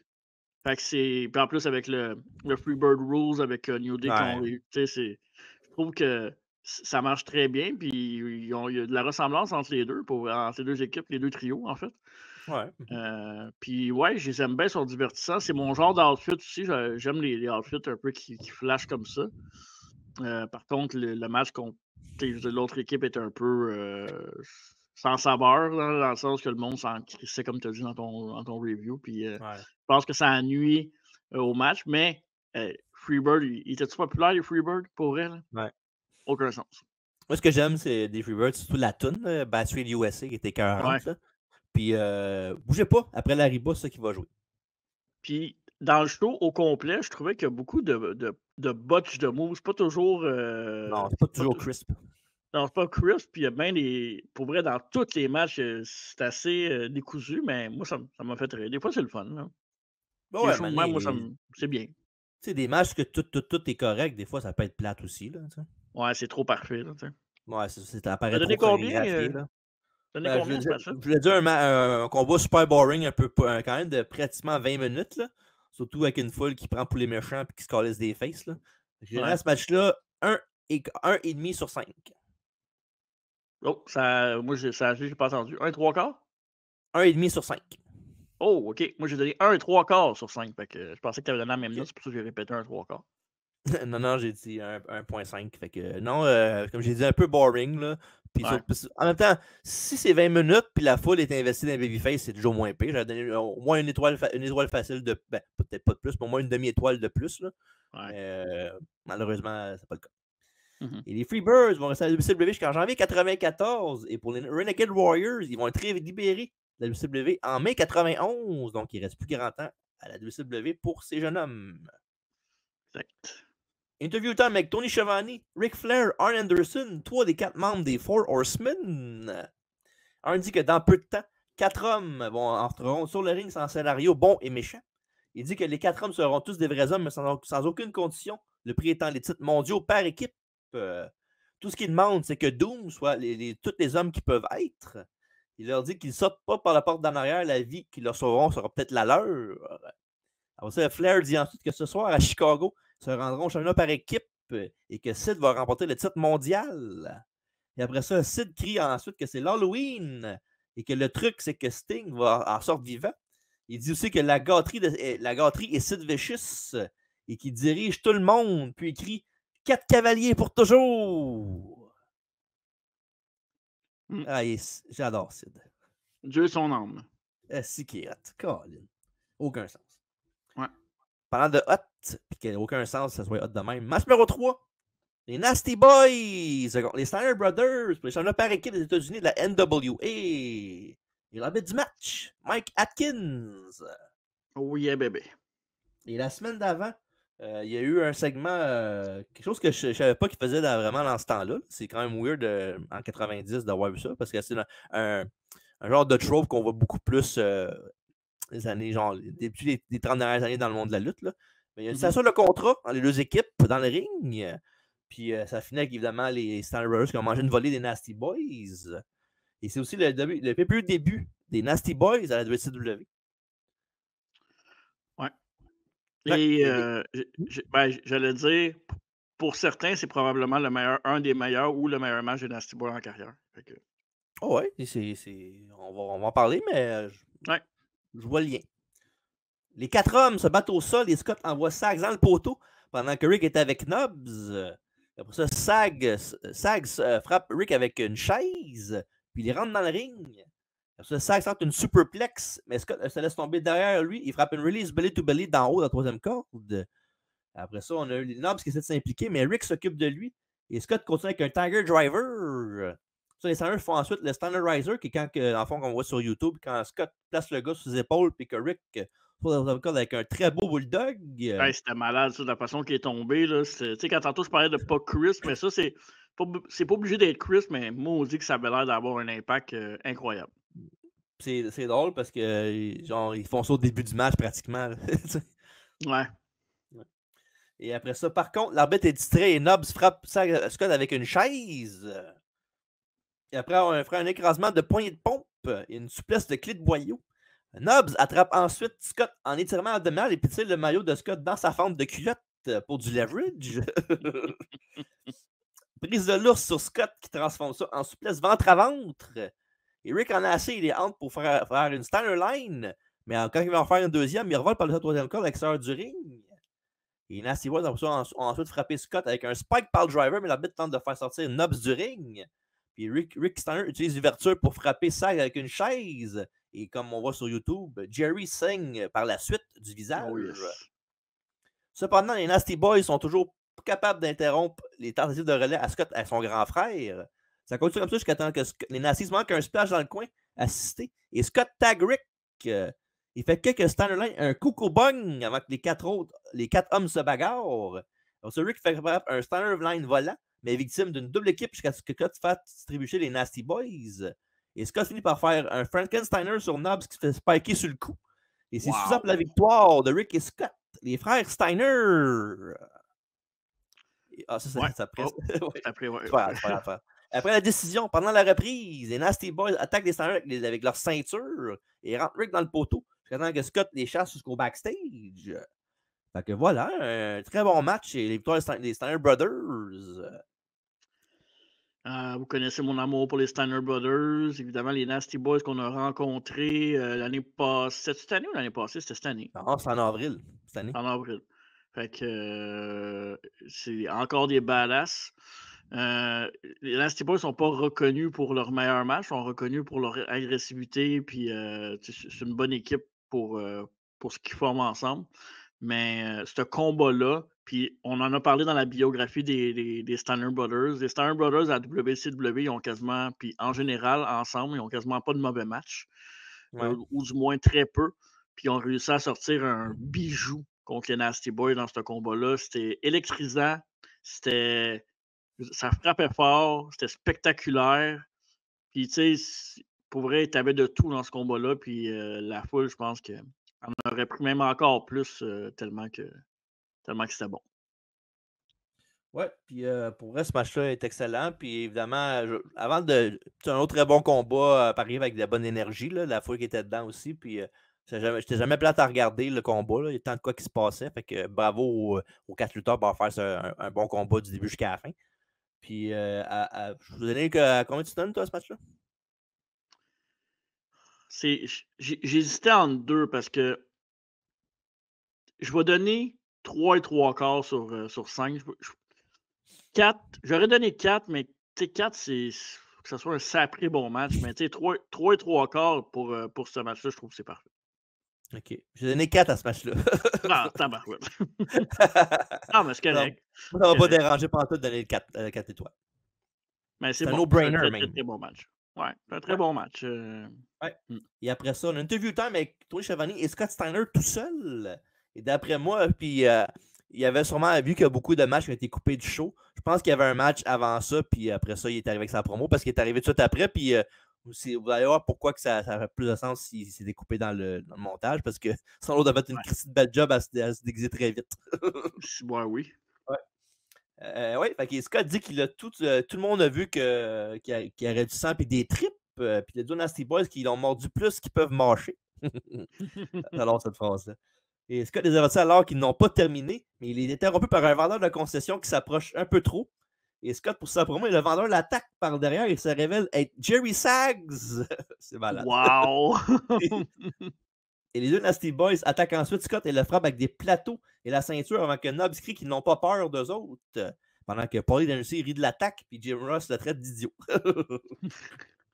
Fait que c'est. Puis en plus, avec le Freebird Rules, avec New Day qui ont Ouais. eu. Tu sais, je trouve que ça marche très bien. Puis il y a de la ressemblance entre les deux, entre les deux équipes, les deux trios, en fait. Ouais. Puis ouais, je les aime bien, ils sont divertissants. C'est mon genre d'outfit aussi. J'aime les outfits un peu qui flashent comme ça. Par contre, le match contre l'autre équipe est un peu sans saveur, là, dans le sens que le monde s'en crissait, comme tu as dit dans ton review. Puis Ouais. je pense que ça nuit au match. Mais Freebird, il était-tu populaire, les Freebird, pour elle? Ouais. Aucun sens. Moi, ce que j'aime, c'est des Freebirds, surtout la toune, Bad Street USA, qui était Ouais. 40. Puis, bougez pas, après la Riba, c'est ça qui va jouer. Puis, dans le show au complet, je trouvais qu'il y a beaucoup de botch de moves. C'est pas toujours. Non, c'est pas toujours crisp. Non, c'est pas crisp. Puis, il y a bien des. Pour vrai, dans tous les matchs, c'est assez décousu, mais moi, ça m'a fait rire. Des fois, c'est le fun. Là. Bah Les ouais, shows de mais même, moi, c'est bien. tu sais, des matchs que tout est correct, des fois, ça peut être plate aussi, là, tu sais. Ouais, c'est trop parfait. Là, Ouais, ça T'as apparaît donné trop combien chorégraphié, là. donné Ben, combien ce match-là? je voulais dire un combat super boring, un peu quand même de pratiquement 20 minutes, là. Surtout avec une foule qui prend pour les méchants et qui se calisse des faces, là. J'ai donné à ce match-là 1,5 sur 5. Oh, moi, j'ai pas entendu. 1 3/4? 1,5 sur 5. Oh, OK. Moi, j'ai donné 1 3/4 sur 5. Fait que je pensais que tu avais donné la même Ok. note. C'est pour ça que j'ai répété 1 3/4. Non, j'ai dit 1,5. Fait que non, comme j'ai dit, un peu boring, là. Puis Ouais. en même temps, si c'est 20 minutes puis la foule est investie dans les babyface, c'est toujours moins pire. J'avais donné au moins une étoile facile de. Ben, peut-être pas de plus, mais au moins une demi-étoile de plus, là. Ouais. Mais malheureusement, c'est pas le cas. Mhm. Et les Freebirds vont rester à la WCW jusqu'en janvier 94. Et pour les Renegade Warriors, ils vont être libérés de la WCW en mai 91. Donc, il reste plus grand temps à la WCW pour ces jeunes hommes. Exact. Interview time avec Tony Schiavone, Ric Flair, Arn Anderson, 3 des 4 membres des Four Horsemen. Arn dit que dans peu de temps, 4 hommes vont entreront sur le ring sans scénario bon et méchant. Il dit que les 4 hommes seront tous des vrais hommes, mais sans aucune condition. Le prix étant les titres mondiaux par équipe. Tout ce qu'il demande, c'est que Doom soit tous les hommes qui peuvent être. Il leur dit qu'ils ne sortent pas par la porte d'en arrière. La vie qu'ils leur sauveront sera peut-être la leur. Alors ça, Flair dit ensuite que ce soir à Chicago, ils se rendront championnat par équipe et que Sid va remporter le titre mondial. Et après ça, Sid crie ensuite que c'est l'Halloween et que le truc, c'est que Sting va en sortir vivant. Il dit aussi que la gâterie est Sid Vicious et qu'il dirige tout le monde, puis il crie 4 cavaliers pour toujours. Ah, j'adore Sid. Dieu son âme. Si qui est hot. Colin. Aucun sens. Ouais. Parlant de hot, puis qu'il n'y a aucun sens que ça soit hot de même. Match numéro 3. Les Nasty Boys, les Steiner Brothers, pour les championnats par équipe des États-Unis de la NWA. Et l'arbitre du match, Mike Atkins. Oh yeah, bébé. Et la semaine d'avant, il y a eu un segment, quelque chose que je ne savais pas qu'il faisait vraiment dans ce temps-là. C'est quand même weird en 90 d'avoir vu ça, parce que c'est un genre de trope qu'on voit beaucoup plus les années, genre, depuis les 30 dernières années dans le monde de la lutte. Là. Mais il y a une station de contrat dans les deux équipes, dans le ring. Puis ça finit avec, évidemment, les Steiner Brothers qui ont mangé une volée des Nasty Boys. Et c'est aussi le plus début des Nasty Boys à la WCW. Ouais. Ouais, Et j'allais dire, pour certains, c'est probablement un des meilleurs ou le meilleur match de Nasty Boy en carrière. Fait que... Oh ouais, on va en parler, mais Ouais. je vois le lien. Les 4 hommes se battent au sol et Scott envoie Sags dans le poteau pendant que Rick est avec Nobs. Après ça, Sags frappe Rick avec une chaise, puis il rentre dans le ring. Après ça, Sags sort une superplex, mais Scott se laisse tomber derrière lui. Il frappe une release belly to belly d'en haut de la troisième corde. Après ça, on a eu les Nobs qui essaient de s'impliquer, mais Rick s'occupe de lui. Et Scott continue avec un Tiger Driver. Ça, les Steiners font ensuite le Steiner Riser, qui est quand, en fond, qu'on voit sur YouTube, quand Scott place le gars sur ses épaules, puis que Rick avec un très beau bulldog. Ouais, c'était malade, ça, de la façon qu'il est tombé. Tu sais, quand tantôt je parlais de pas crisp, mais ça, c'est pas obligé d'être crisp, mais moi, on dit que ça avait l'air d'avoir un impact incroyable. C'est drôle parce que genre ils font ça au début du match pratiquement. Ouais. Et après ça, par contre, l'arbitre est distrait et Nobs frappe Scott avec une chaise. Et après, on fait un écrasement de poignée de pompe et une souplesse de clé de boyau. Nobs attrape ensuite Scott en étirement abdominal et puis tire le maillot de Scott dans sa fente de culotte pour du leverage. Prise de l'ours sur Scott qui transforme ça en souplesse ventre à ventre. Et Rick en a assez, il est entre pour faire une Steiner Line. Mais quand il va en faire une deuxième, il revole par le troisième corps à l'extérieur du ring. Et Nasty Boys ont ensuite frappé Scott avec un Spike Pile Driver, mais l'arbitre tente de faire sortir Nobs du ring. Puis Rick Steiner utilise l'ouverture pour frapper Sag avec une chaise. Et comme on voit sur YouTube, Jerry saigne par la suite du visage. Oh yes. Cependant, les Nasty Boys sont toujours pas capables d'interrompre les tentatives de relais à Scott et son grand frère. Ça continue comme ça jusqu'à temps que les Nasties manquent un splash dans le coin, assisté. Et Scott tag Rick. Il fait quelques Steiner Line, un coucou bung avant que les quatre hommes se bagarrent. Donc, Rick fait un Steiner Line volant, mais victime d'une double équipe jusqu'à ce que Scott fasse trébucher les Nasty Boys. Et Scott finit par faire un Frankensteiner sur Nobs qui se fait spiker sur le coup. Et c'est suffisant pour la victoire de Rick et Scott, les frères Steiner. Ah, ça presse. Après, ouais. Après la décision, pendant la reprise, les Nasty Boys attaquent les Steiner avec leur ceinture et rentrent Rick dans le poteau jusqu'à temps que Scott les chasse jusqu'au backstage. Fait que voilà, un très bon match et les victoires des Steiner Brothers. Vous connaissez mon amour pour les Steiner Brothers. Évidemment, les Nasty Boys qu'on a rencontrés l'année passée. Cette année ou l'année passée? C'était cette année. Non, c'est en avril. Cette année. En avril. Fait que c'est encore des badass. Les Nasty Boys ne sont pas reconnus pour leur meilleur match, ils sont reconnus pour leur agressivité. Puis c'est une bonne équipe pour ce qu'ils forment ensemble. Mais ce combat-là, puis on en a parlé dans la biographie des Steiner Brothers. Les Steiner Brothers à WCW, ils ont quasiment, puis en général, ensemble, ils n'ont quasiment pas de mauvais match. Ou du moins très peu. Puis ils ont réussi à sortir un bijou contre les Nasty Boys dans ce combat-là. C'était électrisant. Ça frappait fort. C'était spectaculaire. Puis, tu sais, pour vrai, tu avais de tout dans ce combat-là. Puis la foule, je pense qu'elle en aurait pris même encore plus tellement que c'était bon. Ouais, puis pour vrai, ce match-là est excellent. Puis évidemment, avant de. C'est un autre très bon combat, par avec de la bonne énergie, là, la foule qui était dedans aussi. Puis j'étais jamais plate à regarder le combat. Là. Il y a tant de quoi qui se passait. Fait que bravo aux 4 lutteurs pour faire un bon combat du début jusqu'à la fin. Puis je vous donne combien tu donnes, toi, ce match-là? J'hésitais entre deux parce que je vais donner 3 et 3 quarts sur 5. 4, j'aurais donné 4, mais 4, c'est que ce soit un sacré bon match. Mais 3 et 3 quarts pour ce match-là, je trouve que c'est parfait. OK. J'ai donné 4 à ce match-là. Ah, tabarouette. Ah, mais c'est correct. Ça ne va pas déranger pendant tout de donner 4 étoiles. Mais c'est un bon. no-brainer, C'est même. un très bon match. Ouais, c'est un très bon match. Ouais. Et après ça, on a une interview time avec Tony Schiavone et Scott Steiner tout seul. Et d'après moi, puis il avait sûrement vu qu'il y a beaucoup de matchs qui ont été coupés du show. Je pense qu'il y avait un match avant ça, puis après ça, il est arrivé avec sa promo parce qu'il est arrivé tout de suite après. Puis vous allez voir pourquoi que ça fait plus de sens s'il s'est découpé dans le montage parce que sans l'autre, avait fait une petite belle job à se déguiser très vite. Ouais, oui. Oui, fait que Scott dit qu'il a tout le monde a vu qu'il y aurait du sang et des tripes. Puis les deux Nasty Boys qui l'ont mordu plus qu'ils peuvent mâcher. Alors, cette phrase-là. Et Scott les avertit alors qu'ils n'ont pas terminé, mais il est interrompu par un vendeur de concession qui s'approche un peu trop. Et Scott, pour sa promo, le vendeur l'attaque par derrière et se révèle être Jerry Sags. C'est malade. Wow! Et les deux Nasty Boys attaquent ensuite Scott et le frappent avec des plateaux et la ceinture avant que Knobbs crie qu'ils n'ont pas peur d'eux autres. Pendant que Paulie Dancy rit de l'attaque puis Jim Ross le traite d'idiot.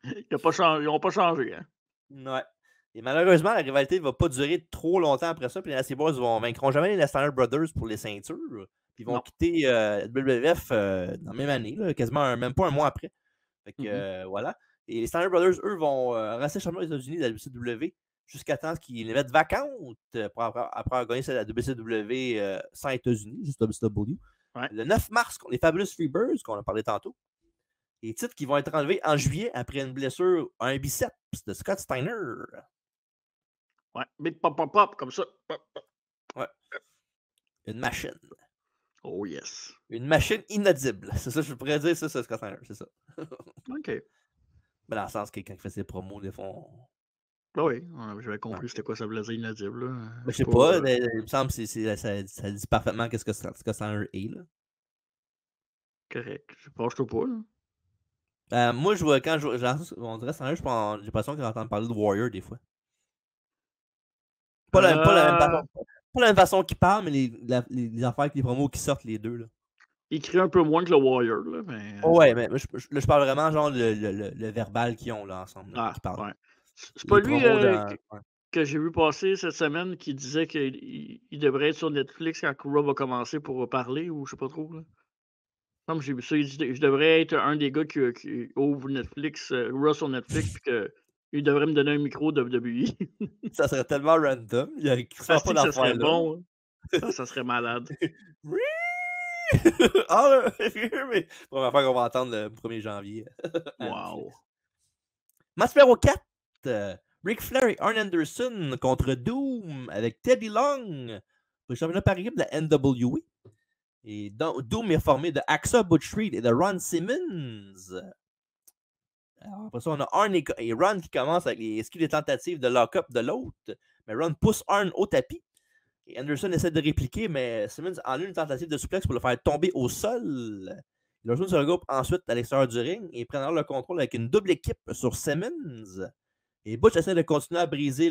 Ils n'ont pas changé. Hein? Ouais. Et malheureusement, la rivalité ne va pas durer trop longtemps après ça. Puis les Nasty Boys vaincront jamais les Steiner Brothers pour les ceintures. Puis ils vont quitter WWF dans la même année, là, quasiment même pas un mois après. Fait que voilà. Et les Steiner Brothers, eux, vont rester champions des États-Unis de la WCW jusqu'à temps qu'ils les mettent vacantes après avoir gagné la WCW sans États-Unis, juste WCW. Ouais. Le 9 mars, contre les Fabulous Freebirds, qu'on a parlé tantôt. Les titres qui vont être enlevés en juillet après une blessure à un biceps de Scott Steiner. Ouais, big pop, pop, pop, comme ça. Pop, pop. Ouais. Une machine. Oh yes. Une machine inaudible. C'est ça, je pourrais dire ça, c'est Scott Steiner, c'est ça. OK. Mais dans le sens que quand il fait ses promos, des fois, oui, j'avais compris c'était quoi ça voulait dire inaudible. Là. Je sais pas, mais il me semble que ça dit parfaitement qu'est-ce que Scott Steiner est. Là. Correct. Je pense que pas. Là. Moi, quand on dirait Steiner, j'ai l'impression qu'on entend parler de Warrior des fois. Pas la même façon qu'il parle, mais les affaires avec les promos qui sortent les deux. Là. Il crie un peu moins que le Warrior. Là, mais... ouais, mais je parle vraiment genre le verbal qu'ils ont là, ensemble. Là, qui parlent. Ouais. C'est pas lui que j'ai vu passer cette semaine qui disait qu'il devrait être sur Netflix quand Kura va commencer pour parler ou je sais pas trop. Là. Non, j'ai vu ça. Il dit je devrais être un des gars qui ouvre Netflix, Raw sur Netflix, puis qu'il devrait me donner un micro de WWE. Ça serait tellement random. Il y a ça serait bon. Ça serait malade. Ah, mais première fois qu'on va entendre le 1er janvier. Wow. Match numéro 4. Ric Flair et Arn Anderson contre Doom avec Teddy Long pour le championnat par équipe de la NWA. Et Doom est formé de Axa Butch Reed et de Ron Simmons. Alors, après ça, on a Arn et Ron qui commencent avec les skills et tentatives de lock-up de l'autre. Mais Ron pousse Arn au tapis. Et Anderson essaie de répliquer, mais Simmons en a une tentative de souplex pour le faire tomber au sol. Les deux se regroupent ensuite à l'extérieur du ring et prennent alors le contrôle avec une double équipe sur Simmons. Et Butch essaie de continuer à briser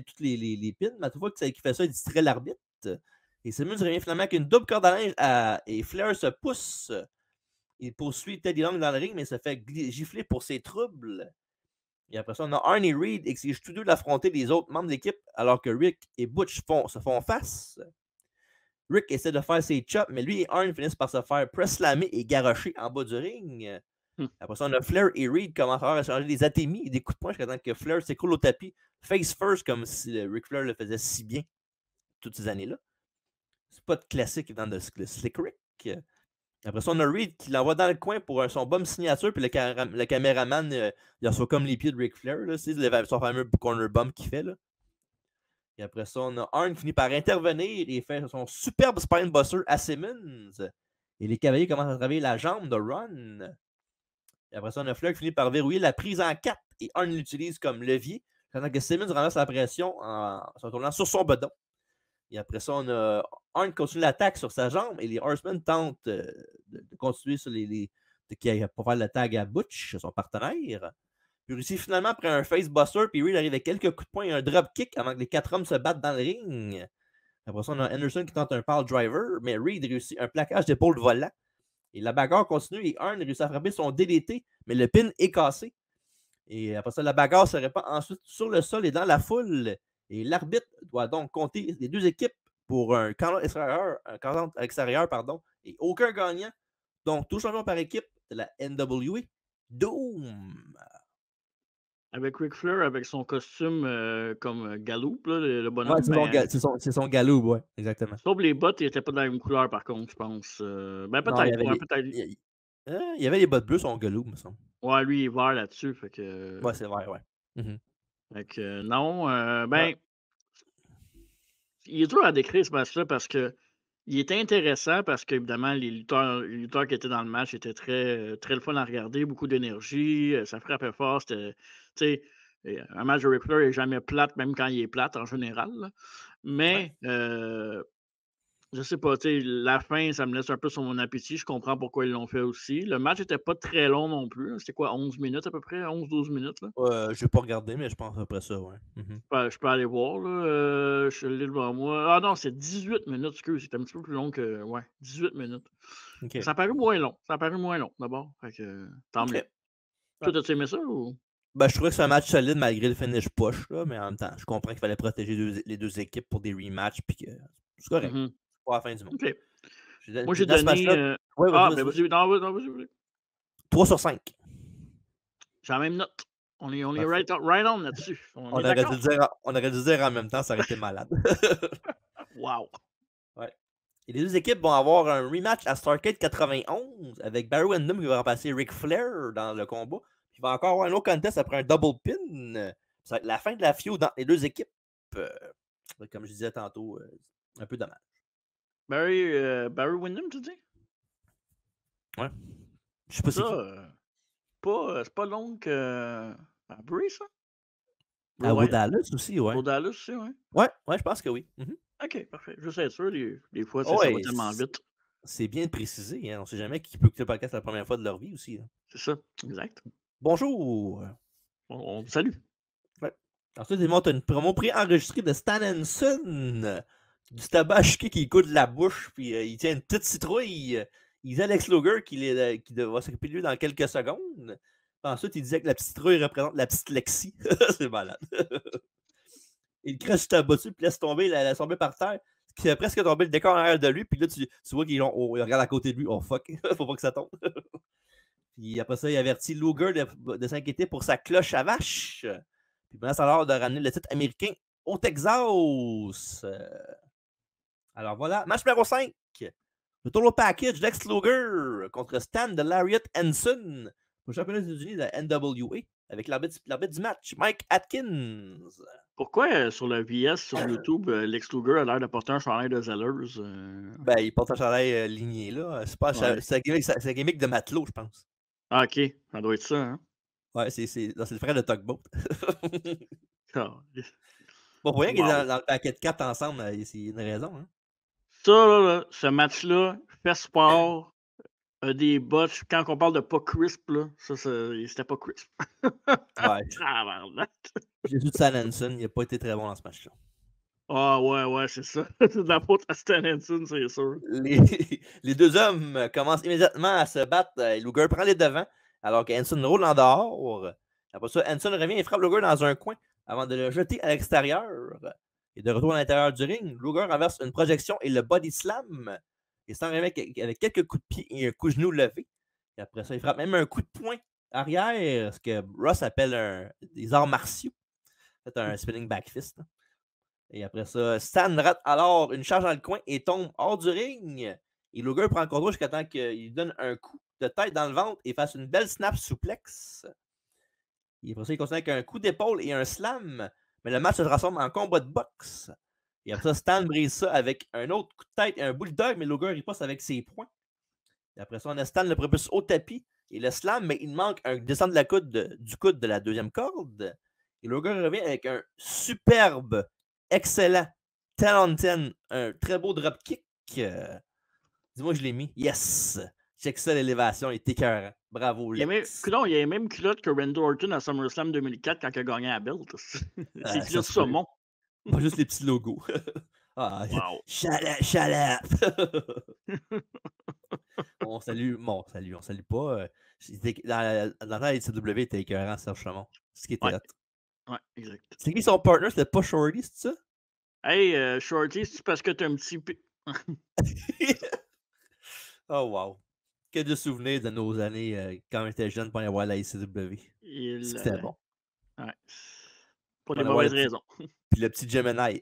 toutes les pins, mais à toute fois qu'il fait ça, il distrait l'arbitre. Et Simmons revient finalement avec une double corde à linge et Flair se pousse. Il poursuit Teddy Long dans le ring, mais se fait gifler pour ses troubles. Et après ça, on a Arn et Reed exigent tous deux d'affronter les autres membres de l'équipe alors que Rick et Butch se font face. Rick essaie de faire ses chops, mais lui et Arn finissent par se faire press-slammer et garrocher en bas du ring. Après ça, on a Flair et Reed qui commencent à changer des atémies et des coups de poing jusqu'à temps que Flair s'écroule au tapis face first comme si Ric Flair le faisait si bien toutes ces années-là. C'est pas de classique dans le Slick Rick. Après ça, on a Reed qui l'envoie dans le coin pour son bomb signature, puis le caméraman, il reçoit comme les pieds de Ric Flair, là, c'est son fameux corner bomb qu'il fait. Là. Et après ça, on a Arn qui finit par intervenir et fait son superbe spinebuster à Simmons. Et les cavaliers commencent à travailler la jambe de Ron. Et après ça, on a Flair qui finit par verrouiller la prise en 4 et Arn l'utilise comme levier, pendant que Simmons renverse la pression en se tournant sur son bedon. Et après ça, on a Arn continue l'attaque sur sa jambe et les Horsemen tentent de continuer sur pour faire le tag à Butch, son partenaire. Puis réussit finalement après un facebuster, puis Reed arrive avec quelques coups de poing et un drop kick avant que les 4 hommes se battent dans le ring. Après ça, on a Anderson qui tente un pile driver, mais Reed réussit un plaquage d'épaule volant. Et la bagarre continue et Arn réussit à frapper son DDT, mais le pin est cassé. Et après ça, la bagarre se répand ensuite sur le sol et dans la foule. Et l'arbitre doit donc compter les deux équipes pour un count à l'extérieur, et aucun gagnant. Donc, tout champion par équipe de la NWA, Doom. Avec Ric Flair, avec son costume comme Galloop, là, le bonhomme. Ouais, c'est son Galloop, ouais, exactement. Sauf les bottes, ils n'étaient pas de la même couleur, par contre, je pense. Peut-être. Il y avait les bottes bleues, son Galloop, me semble. Ouais, lui, il est vert là-dessus. Fait que... Ouais, c'est vert, ouais. Fait que non, il est dur à décrire ce match-là parce que il était intéressant parce qu'évidemment, les lutteurs qui étaient dans le match étaient très, très le fun à regarder, beaucoup d'énergie, ça frappait fort. C'était, un match de Ric Flair n'est jamais plate, même quand il est plate en général. Là. Mais Je sais pas, tu sais, la fin, ça me laisse un peu sur mon appétit. Je comprends pourquoi ils l'ont fait aussi. Le match était pas très long non plus, C'était quoi, 11 minutes à peu près? 11-12 minutes, là? Je vais pas regarder, mais je pense à peu près ça, ouais. Je peux aller voir, là, je l'ai devant moi. Ah non, c'est 18 minutes, excuse, c'était un petit peu plus long que ouais, 18 minutes. OK. Ça a paru moins long, d'abord, fait que tant mieux. OK. Toi, t'as-tu aimé ça ou? Ben, je trouvais que c'est un match solide malgré le finish push, là, mais en même temps, je comprends qu'il fallait protéger les deux équipes pour des rematchs, puis que c'est correct. Mmh. C'est pas la fin du monde. OK. Moi, Puis j'ai dans ce donné, match-là, ouais, vas-y, ah, vas-y, ben, vas-y. vas-y, non, vas non, vas-y, vas-y. 3 sur 5. J'ai la même note. On est Parfait. right on là-dessus. On est d'accord? On aurait dû le dire en même temps, ça aurait été malade. Wow! Ouais. Et les deux équipes vont avoir un rematch à Starrcade 91 avec Barry Windham qui va remplacer Ric Flair dans le combat. Puis il va encore avoir un autre contest après un double pin. Ça va être la fin de la feud dans les deux équipes. Euh, Comme je disais tantôt, un peu dommage. Barry Windham, tu dis? Ouais. Je sais pas c'est Ça, qui. c'est pas long que à Bray, ça? Bray À Wyatt? Dallas aussi, ouais. Au Dallas aussi, ouais? Ouais, je pense que oui. OK, parfait. Juste être sûr, des fois, tu sais, ça va Ouais, tellement vite. c'est bien précisé. Hein. On sait jamais qui peut écouter le podcast la première fois de leur vie aussi. Là. C'est ça, exact. Bonjour. On te salue. Ouais. Ensuite, ils montrent une promo préenregistrée de Stan Hansen. Du tabac à chiquer qui coule de la bouche, puis il tient une petite citrouille. Il dit à Lex Luger qui va s'occuper de lui dans quelques secondes. Puis ensuite, il disait que la petite citrouille représente la petite Lexi. C'est malade. Il crache ta dessus, puis laisse tomber par terre. Ce qui fait presque tomber le décor en arrière de lui, puis là, tu vois qu'il il regarde à côté de lui. Oh fuck, faut pas que ça tombe. Puis après ça, il avertit Luger de s'inquiéter pour sa cloche à vache. Puis maintenant, c'est l'heure de ramener le titre américain au Texas. Alors voilà, match numéro 5. Le total package Lex Luger contre Stan de Lariat Henson au championnat des États-Unis de la NWA avec l'arbitre du match, Mike Atkins. Pourquoi sur le VS sur YouTube, Lex Luger a l'air de porter un chandail de Zellers? Ben, il porte un chandail ligné, là. C'est pas Ouais. c'est un gimmick de matelot, je pense. Ah, OK, ça doit être ça, hein? Ouais, c'est le frère de Tugboat. Calisse. Bon, pour rien qu'il est Wow. dans le paquet de 4 ensemble, c'est une raison. Hein? Ça, là, ce match-là, fait sport, des botches. Quand on parle de pas crisp, là, c'était pas crisp. Ouais. Tabarnak. Jésus de Stan Hansen, il n'a pas été très bon dans ce match-là. Ah, ouais, c'est ça. C'est de la faute à Stan Hansen, c'est sûr. Les deux hommes commencent immédiatement à se battre. Luger prend les devants, alors que Hansen roule en dehors. Après ça, Hansen revient et frappe Luger dans un coin avant de le jeter à l'extérieur. Et de retour à l'intérieur du ring, Luger renverse une projection et le body slam. Et Stan revient avec quelques coups de pied et un coup de genou levé. Et après ça, il frappe même un coup de poing arrière, ce que Ross appelle des arts martiaux. C'est un spinning back fist. Hein. Et après ça, Stan rate alors une charge dans le coin et tombe hors du ring. Et Luger prend le contrôle jusqu'à temps qu'il donne un coup de tête dans le ventre et fasse une belle snap souplex. Et après ça, il continue avec un coup d'épaule et un slam. Mais le match se transforme en combat de boxe. Et après ça, Stan brise ça avec un autre coup de tête et un bulldog, mais Luger il passe avec ses poings. Et après ça, on a Stan le propulse au tapis et le slam, mais il manque un descente du coude de la deuxième corde. Et Luger revient avec un superbe, excellent 10 on 10, un très beau dropkick. Dis-moi que je l'ai mis. Yes! Check ça, l'élévation, il est écœurant. Bravo, Lex. Il y a les mêmes culottes que Randy Orton à SummerSlam 2004 quand il a gagné la belt. C'est culottes saumon. Pas juste les petits logos. Ah, Wow. shut up! On salue pas. Dans la LCW, il était écœurant, Serge Chamon. C'est ce qui était hot. Ouais, exact. C'est qui son partner? C'était pas Shorty, c'est ça? Hey, Shorty, c'est parce que t'as un petit... Oh, wow. Que de souvenirs de nos années quand on était jeunes pour aller voir la ICW. C'était bon. Ouais. Pour des mauvaises raisons. Puis le petit Gemini.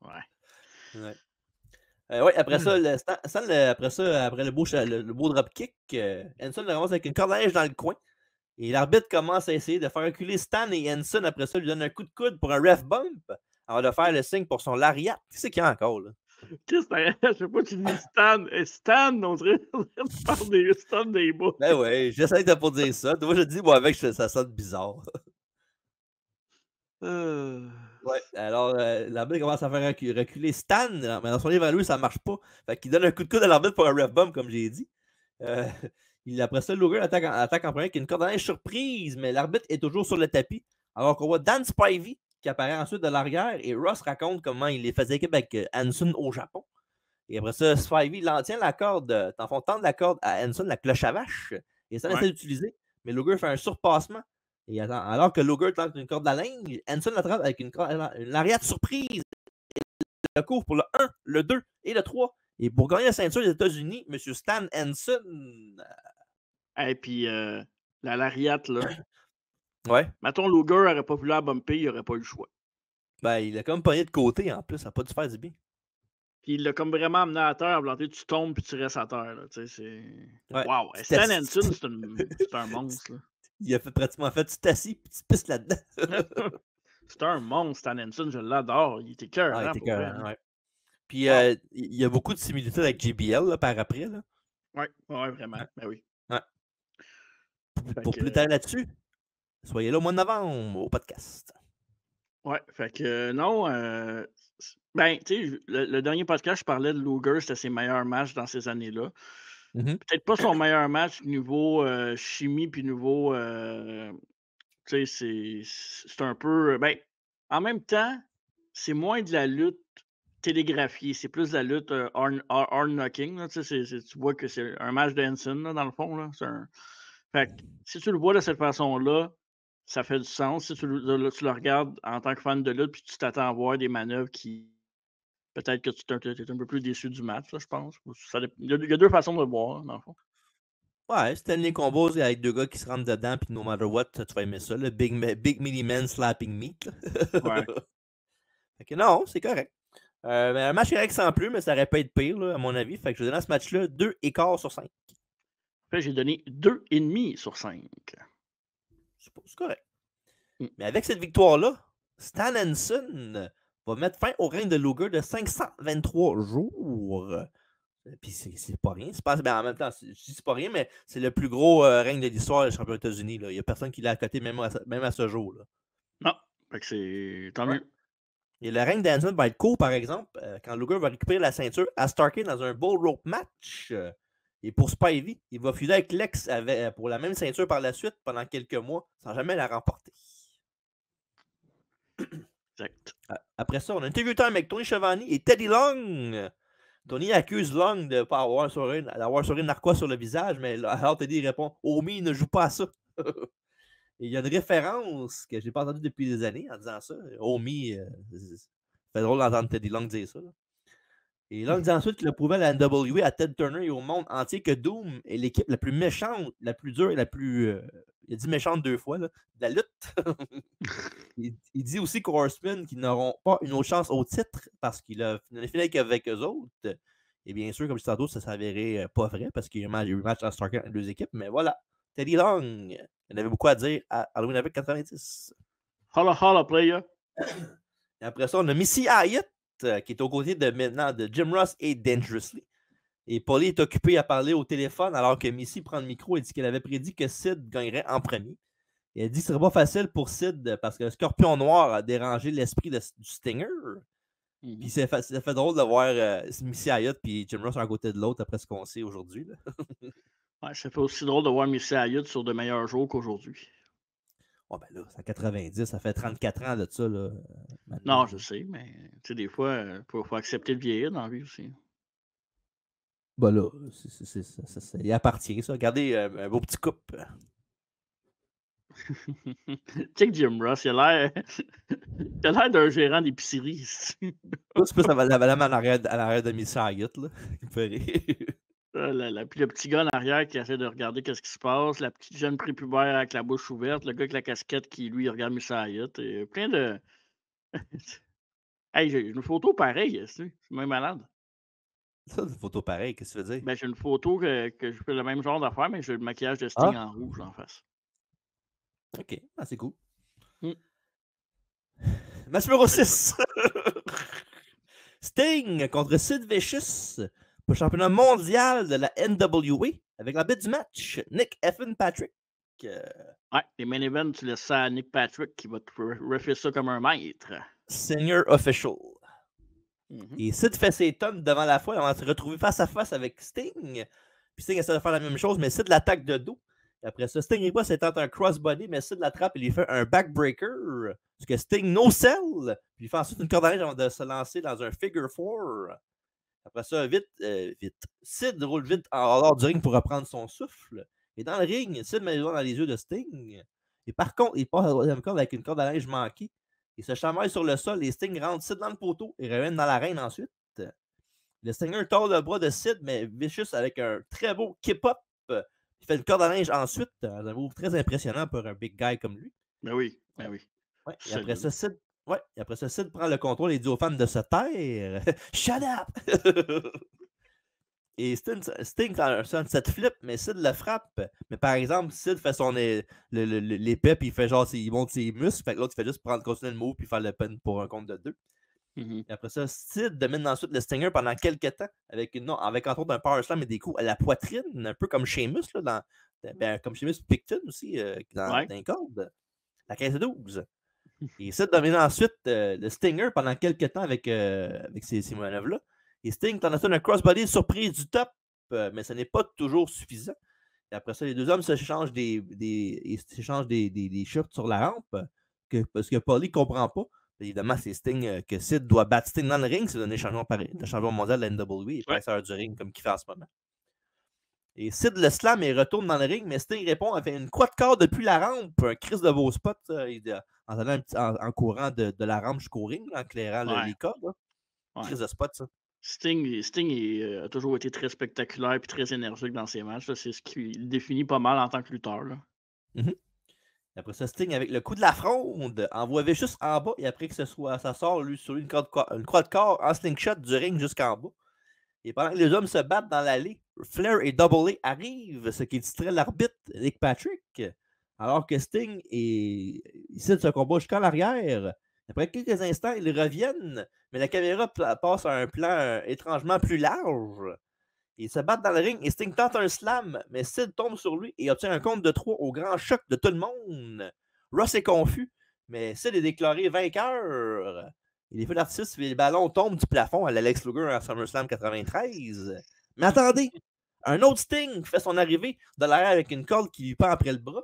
Ouais. Ouais, après ça, après le beau dropkick, Hanson le ramasse avec une corde à neige dans le coin. Et l'arbitre commence à essayer de faire reculer Stan et Hanson. Après ça, lui donne un coup de coude pour un ref bump avant de faire le signe pour son lariat. Qu'est-ce qu'il y a encore, là? Je sais pas, tu dis Stan. Stan, on dirait que tu parles des Stan des bas. Ben ouais, j'essaie de pas dire ça. Moi, je dis, moi, avec, ça sonne bizarre. Ouais, alors l'arbitre commence à faire reculer Stan, mais dans son livre à lui, ça marche pas. Fait qu'il donne un coup de coude à l'arbitre pour un ref bomb, comme j'ai dit. Euh, après ça, Luger attaque en premier avec une corde à linge surprise, mais l'arbitre est toujours sur le tapis. Alors qu'on voit Dan Spivey qui apparaît ensuite de l'arrière et Ross raconte comment il les faisait équipe avec Hanson au Japon. Et après ça, Spivey il en tient la corde, dans le fond, tendre la corde à Hanson, la cloche à vache, et ça essaie d'utiliser, mais Luger fait un surpassement. Et alors que Luger tente une corde à linge, Hanson l'attrape avec une lariat surprise. Le court pour le 1, le 2 et le 3. Et pour gagner la ceinture des États-Unis, M. Stan Hanson. Et puis, la lariat, là. Ouais. Mettons, Luger n'aurait pas pu la bumper, il n'aurait pas eu le choix. Ben, il a comme pogné de côté en plus, ça n'a pas dû faire du bien. Puis il l'a comme vraiment amené à terre, planté, tu tombes puis tu restes à terre. Là, c'est... Ouais. Wow! Stan Hanson, c'est un monstre. Là. Il a pratiquement fait tu t'assis puis tu pisses là-dedans. C'est un monstre, Stan Hanson, je l'adore. Il était cœur. Ah, il était cœur, ouais. Puis wow. il y a beaucoup de similitudes avec JBL là, par après. Là. Ouais, vraiment. Ouais. Ben oui. Ouais. Pour plus tard là-dessus, soyez là au mois de novembre au podcast. Ouais, fait que non. Ben, tu sais, le dernier podcast, je parlais de Luger, c'était ses meilleurs matchs dans ces années-là. Peut-être pas son meilleur match niveau chimie puis niveau. Tu sais, c'est un peu. Ben, en même temps, c'est moins de la lutte télégraphiée, c'est plus de la lutte hard knocking. Là, tu vois que c'est un match d'Hanson, dans le fond. Là, fait que, si tu le vois de cette façon-là, ça fait du sens. Si tu le regardes en tant que fan de lutte, puis tu t'attends à voir des manœuvres qui. Peut-être que tu es un peu plus déçu du match, là, je pense. Il y a deux façons de le voir, dans le fond. Ouais, Stanley Combos avec deux gars qui se rentrent dedans, puis no matter what, tu vas aimer ça. Le Big Meaty Man slapping meat. Ouais. Fait que non, c'est correct. Mais un match correct sans plus, mais ça aurait pas été pire, là, à mon avis. Fait que je donne à ce match-là 2,5 sur 5. Fait j'ai donné 2,5 sur 5. C'est correct. Mais avec cette victoire-là, Stan Hanson va mettre fin au règne de Luger de 523 jours. Puis c'est pas rien. Ben, en même temps, je dis c'est pas rien, mais c'est le plus gros règne de l'histoire des championnats des États-Unis. Il n'y a personne qui l'a à côté, même à ce jour. Là. Non, fait que c'est tant mieux. Et le règne d'Hanson va être court, par exemple, quand Luger va récupérer la ceinture à Starcade dans un bull rope match. Et pour Spivey, il va filer avec Lex pour la même ceinture par la suite pendant quelques mois sans jamais la remporter. Exact. Après ça, on a un interview time avec Tony Schiavone et Teddy Long. Tony accuse Long de ne pas avoir une narquois sur le visage, mais alors Teddy répond « Omi ne joue pas à ça ». Et il y a une référence que je n'ai pas entendue depuis des années en disant ça. Omi, c'est drôle d'entendre Teddy Long dire ça. Là. Et Long dit ensuite qu'il a prouvé à la NWA, à Ted Turner et au monde entier que Doom est l'équipe la plus méchante, la plus dure et la plus... il a dit méchante 2 fois, là, de la lutte. il dit aussi qu'aux Horsemen qui n'auront pas une autre chance au titre parce qu'il a fini avec eux autres. Et bien sûr, comme je disais tantôt, ça s'avérait pas vrai parce qu'il y a eu un match à Starcade entre deux équipes. Mais voilà, Teddy Long, il avait beaucoup à dire à Halloween avec 90. Holla holla, player. Et après ça, on a Missy Hyatt qui est aux côtés de Jim Ross et Dangerously. Et Paulie est occupé à parler au téléphone alors que Missy prend le micro et dit qu'elle avait prédit que Sid gagnerait en premier. Et elle dit que ce serait pas facile pour Sid parce que le Scorpion Noir a dérangé l'esprit du Stinger. Puis ça fait drôle de voir Missy Hyatt et Jim Ross un côté de l'autre après ce qu'on sait aujourd'hui. Ouais, ça fait aussi drôle de voir Missy Hyatt sur de meilleurs jours qu'aujourd'hui. Oh ben là, c'est à 90, ça fait 34 ans de ça. Là, non, je sais, mais tu sais, des fois, il faut accepter de vieillir dans la vie aussi. Ben là, il appartient, ça. Regardez, un beau petit couple. Check Jim Ross, il a l'air d'un gérant d'épicerie. C'est plus la madame à l'arrière de Missy Hyatt, là. Il peut rire. Puis le petit gars en arrière qui essaie de regarder qu'est-ce qui se passe, la petite jeune prépubère avec la bouche ouverte, le gars avec la casquette qui, lui, regarde Missy Hyatt. Plein de... hey, j'ai une photo pareille, c'est même malade. Ça, c'est une photo pareille, qu'est-ce que tu veux dire? Ben, j'ai une photo que je fais le même genre d'affaire, mais j'ai le maquillage de Sting en rouge en face. OK, c'est cool. Mm. Match numéro 6. Sting contre Sid Vicious pour le championnat mondial de la NWA avec la bête du match, Nick Effin Patrick. Ouais, les main events, tu laisses ça à Nick Patrick qui va te refaire ça comme un maître. Senior Official. Mhm. Et Sid fait ses tonnes devant la foule. On va se retrouver face à face avec Sting. Puis Sting essaie de faire la même chose, mais Sid l'attaque de dos. Et après ça, Sting riposte, c'est un crossbody, mais Sid l'attrape et lui fait un backbreaker. Parce que Sting no-sell. Puis il fait ensuite une corde à linge avant de se lancer dans un figure 4. Après ça, vite. Sid roule vite en dehors du ring pour reprendre son souffle. Et dans le ring, Sid met les doigts dans les yeux de Sting. Et par contre, il passe à la troisième corde avec une corde à linge manquée. Il se chamaille sur le sol et Sting rentre Sid dans le poteau et revient dans l'arène ensuite. Le Stinger tord le bras de Sid, mais Vicious avec un très beau kip-up. Il fait une corde à linge ensuite. Un move très impressionnant pour un big guy comme lui. Ben oui, ben oui. Ouais. Et après ça, Sid prend le contrôle et dit aux fans de se taire. Shut up! Et Sting fait un sunset flip, mais Sid le frappe. Mais par exemple, Sid fait son l'épée, puis il fait genre, il monte ses muscles. Fait que l'autre, il fait juste continuer le move, puis faire le pin pour un compte de 2. Mhm. Et après ça, Sid domine ensuite le Stinger pendant quelques temps, avec entre autres un power slam et des coups à la poitrine, un peu comme Sheamus, là, comme Sheamus Picton aussi, dans les cordes. La 15-12. Et Sid domine ensuite le Stinger pendant quelques temps avec ces manœuvres-là. Et Sting t'en a un crossbody surprise du top, mais ce n'est pas toujours suffisant. Et après ça, les deux hommes s'échangent des shirts sur la rampe, parce que Paulie ne comprend pas. Évidemment, c'est Sting que Sid doit battre Sting dans le ring. C'est donné champion mondial de la NWE et pas heure du ring comme qu'il fait en ce moment. Et Sid le slam et retourne dans le ring, mais Sting répond avec une croix de corps depuis la rampe, un crise de beau spot en courant de la rampe jusqu'au ring, en clairant les cordes. Crise de spot, ça. Sting a toujours été très spectaculaire et très énergique dans ses matchs. C'est ce qui le définit pas mal en tant que lutteur. Là. Mm-hmm. Après ça, Sting, avec le coup de la fronde, envoie Vicious en bas et après que ça sort lui, sur une croix de corps en slingshot du ring jusqu'en bas. Et pendant que les hommes se battent dans l'allée, Flair et Double A arrivent, ce qui distrait l'arbitre, Nick Patrick, alors que Sting et Sid se combat jusqu'en l'arrière. Après quelques instants, ils reviennent, mais la caméra passe à un plan étrangement plus large. Ils se battent dans le ring et Sting tente un slam, mais Sid tombe sur lui et obtient un compte de 3 au grand choc de tout le monde. Ross est confus, mais Sid est déclaré vainqueur. Et les feux d'artifice et les ballons tombent du plafond à l'Alex Luger à SummerSlam 93. Mais attendez, un autre Sting fait son arrivée de l'arrière avec une corde qui lui pend après le bras.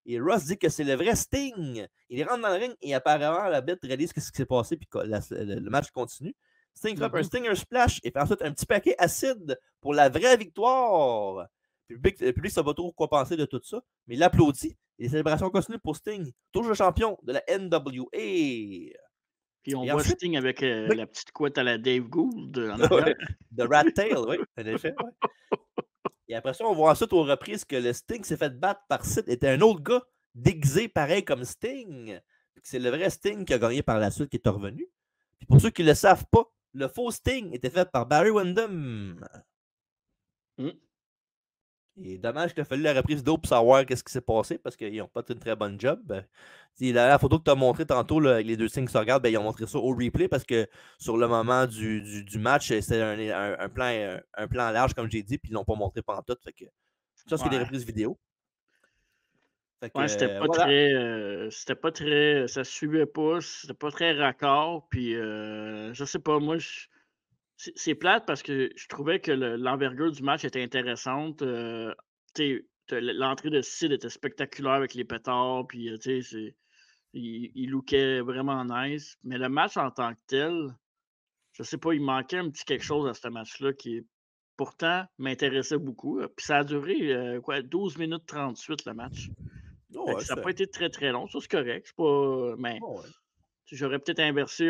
Et Ross dit que c'est le vrai Sting. Il rentre dans le ring et apparemment la bête réalise ce qui s'est passé puis le match continue. Sting frappe un Stinger Splash et fait ensuite un petit paquet acide pour la vraie victoire. Le public ne sait pas trop quoi penser de tout ça, mais il applaudit. Et les célébrations continuent pour Sting, toujours champion de la NWA. Puis on voit ensuite, Sting avec la petite couette à la Dave Gould en arrière. De Rat Tail, oui, en effet. Ouais. Et après ça, on voit ensuite aux reprises que le Sting s'est fait battre par Sid était un autre gars déguisé pareil comme Sting. C'est le vrai Sting qui a gagné par la suite qui est revenu. Puis pour ceux qui ne le savent pas, le faux Sting était fait par Barry Windham. Et dommage qu'il a fallu la reprise vidéo pour savoir qu'est-ce qui s'est passé parce qu'ils n'ont pas fait une très bonne job. La photo que tu as montrée tantôt là, avec les deux Stings qui se regardent, ils ont montré ça au replay parce que sur le moment du match, c'était un plan large, comme j'ai dit, puis ils ne l'ont pas montré pendant tout. Fait que, ça, c'est des reprises vidéo. C'était pas c'était pas très. Ça suivait pas, c'était pas très raccord. Puis je sais pas, moi, c'est plate parce que je trouvais que l'envergure du match était intéressante. L'entrée de Sid était spectaculaire avec les pétards, puis il lookait vraiment nice. Mais le match en tant que tel, je sais pas, il manquait un petit quelque chose à ce match-là qui pourtant m'intéressait beaucoup. Puis ça a duré 12 minutes 38 le match. Ça n'a pas été très très long, ça c'est correct. C'est pas. Mais j'aurais peut-être inversé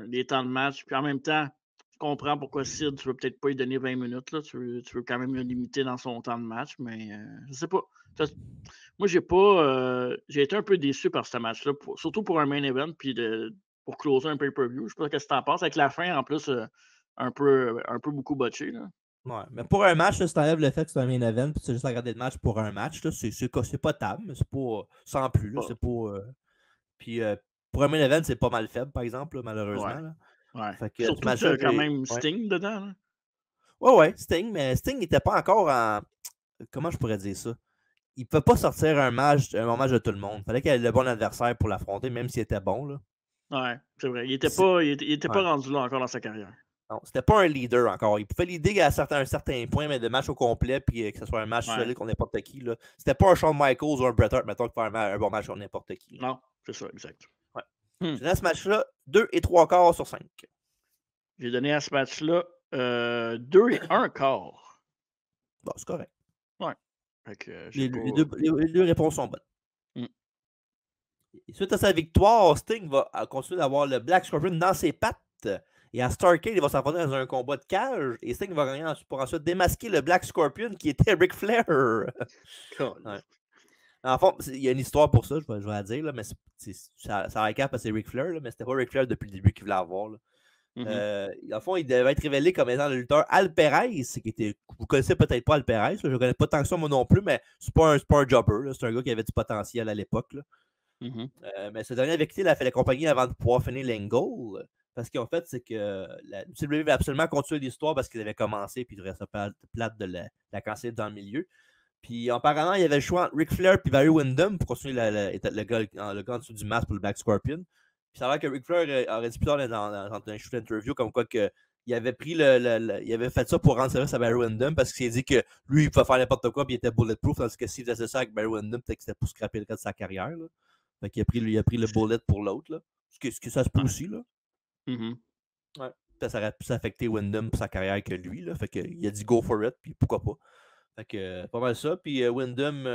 les temps de match. Puis en même temps, je comprends pourquoi Sid, tu veux peut-être pas lui donner 20 minutes. Là. Tu veux quand même le limiter dans son temps de match, mais je sais pas. Moi, j'ai été un peu déçu par ce match-là, surtout pour un main event, puis pour closer un pay-per-view. Je sais pas ce que tu en penses. Avec la fin, en plus, un peu beaucoup botché. Là. Ouais, mais pour un match, là, si tu enlèves le fait que c'est un main event, puis tu juste regarder le match pour un match, c'est pas table, mais c'est pas sans plus. Là, c'est pas. Puis pour un main event, c'est pas mal faible, par exemple, là, malheureusement. Ouais. Là. Ouais. Fait que, surtout qu'il y a quand même Sting dedans. Là. Ouais, Sting, mais Sting n'était pas encore en. Comment je pourrais dire ça? Il ne peut pas sortir un match de tout le monde. Il fallait qu'il ait le bon adversaire pour l'affronter, même s'il était bon. Là. Ouais, c'est vrai. Il était C'est- pas, il était pas Ouais. rendu là encore dans sa carrière. Non, c'était pas un leader encore. Il pouvait leader à un certain point, mais de match au complet, puis que ce soit un match Ouais. solide contre n'importe qui. Là. C'était pas un Shawn Michaels ou un Bret Hart, mettons, qui fait un bon match contre n'importe qui. Là. Non, c'est ça, exact. Ouais. Hmm. Je donne ce match-là 2 et 3 quarts sur 5. J'ai donné à ce match-là 2 et 1 quart. Bon, c'est correct. Ouais. Fait que, Les deux réponses sont bonnes. Hmm. Et suite à sa victoire, Sting va continuer d'avoir le Black Scorpion dans ses pattes. Et à Starrcade, il va s'affronter dans un combat de cage. Et Sting va gagner pour ensuite démasquer le Black Scorpion qui était Ric Flair. Ouais. En fait, il y a une histoire pour ça, je vais la dire, là, mais ça récap parce que c'est Ric Flair, là, mais c'était pas Ric Flair depuis le début qu'il voulait avoir. Là. En fond, il devait être révélé comme étant le lutteur Al Perez, vous connaissez peut-être pas Al Perez, là, je ne connais pas tant que ça moi non plus, mais c'est pas un jobber, c'est un gars qui avait du potentiel à l'époque. Mais ce dernier avait quitté la compagnie avant de pouvoir finir l'angle. Parce qu'en fait, c'est que la WWE avait absolument continuer l'histoire parce qu'ils avaient commencé puis il restait plate de la canceller dans le milieu. Puis apparemment, il y avait le choix entre Ric Flair et Barry Windham pour continuer le gars en dessous du masque pour le Black Scorpion. Puis ça a l'air que Ric Flair aurait dit plus tard dans un shoot interview comme quoi que il avait pris il avait fait ça pour rendre service à Barry Windham parce qu'il s'est dit que lui, il pouvait faire n'importe quoi puis il était bulletproof, tandis que s'il faisait ça avec Barry Windham, peut-être que c'était pour scraper le reste de sa carrière. Là. Fait qu'il a pris le bullet pour l'autre. Ce que ça se peut aussi. Là. Ouais. Ça aurait plus affecté Windham pour sa carrière que lui. Là. Fait qu'il a dit go for it, puis pourquoi pas. Fait que pas mal ça. Puis Windham,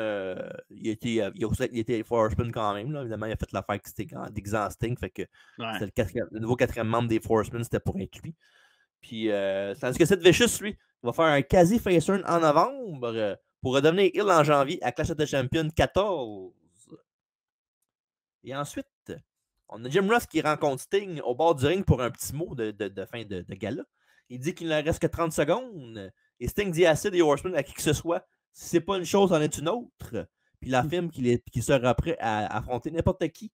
il était Horseman quand même. Là. Évidemment, il a fait l'affaire qui était déguisant Sting. Fait que c'était le nouveau 4e membre des Horsemen, c'était pour être lui. Puis tandis que Sid Vicious, lui, va faire un quasi face turn en novembre pour redevenir heel en janvier à Clash of the Champions 14. Et ensuite, on a Jim Ross qui rencontre Sting au bord du ring pour un petit mot de fin de gala. Il dit qu'il ne reste que 30 secondes. Et Sting dit à Sid et Horseman à qui que ce soit, si c'est pas une chose, en est une autre. Puis il affirme qu'il sera prêt à affronter n'importe qui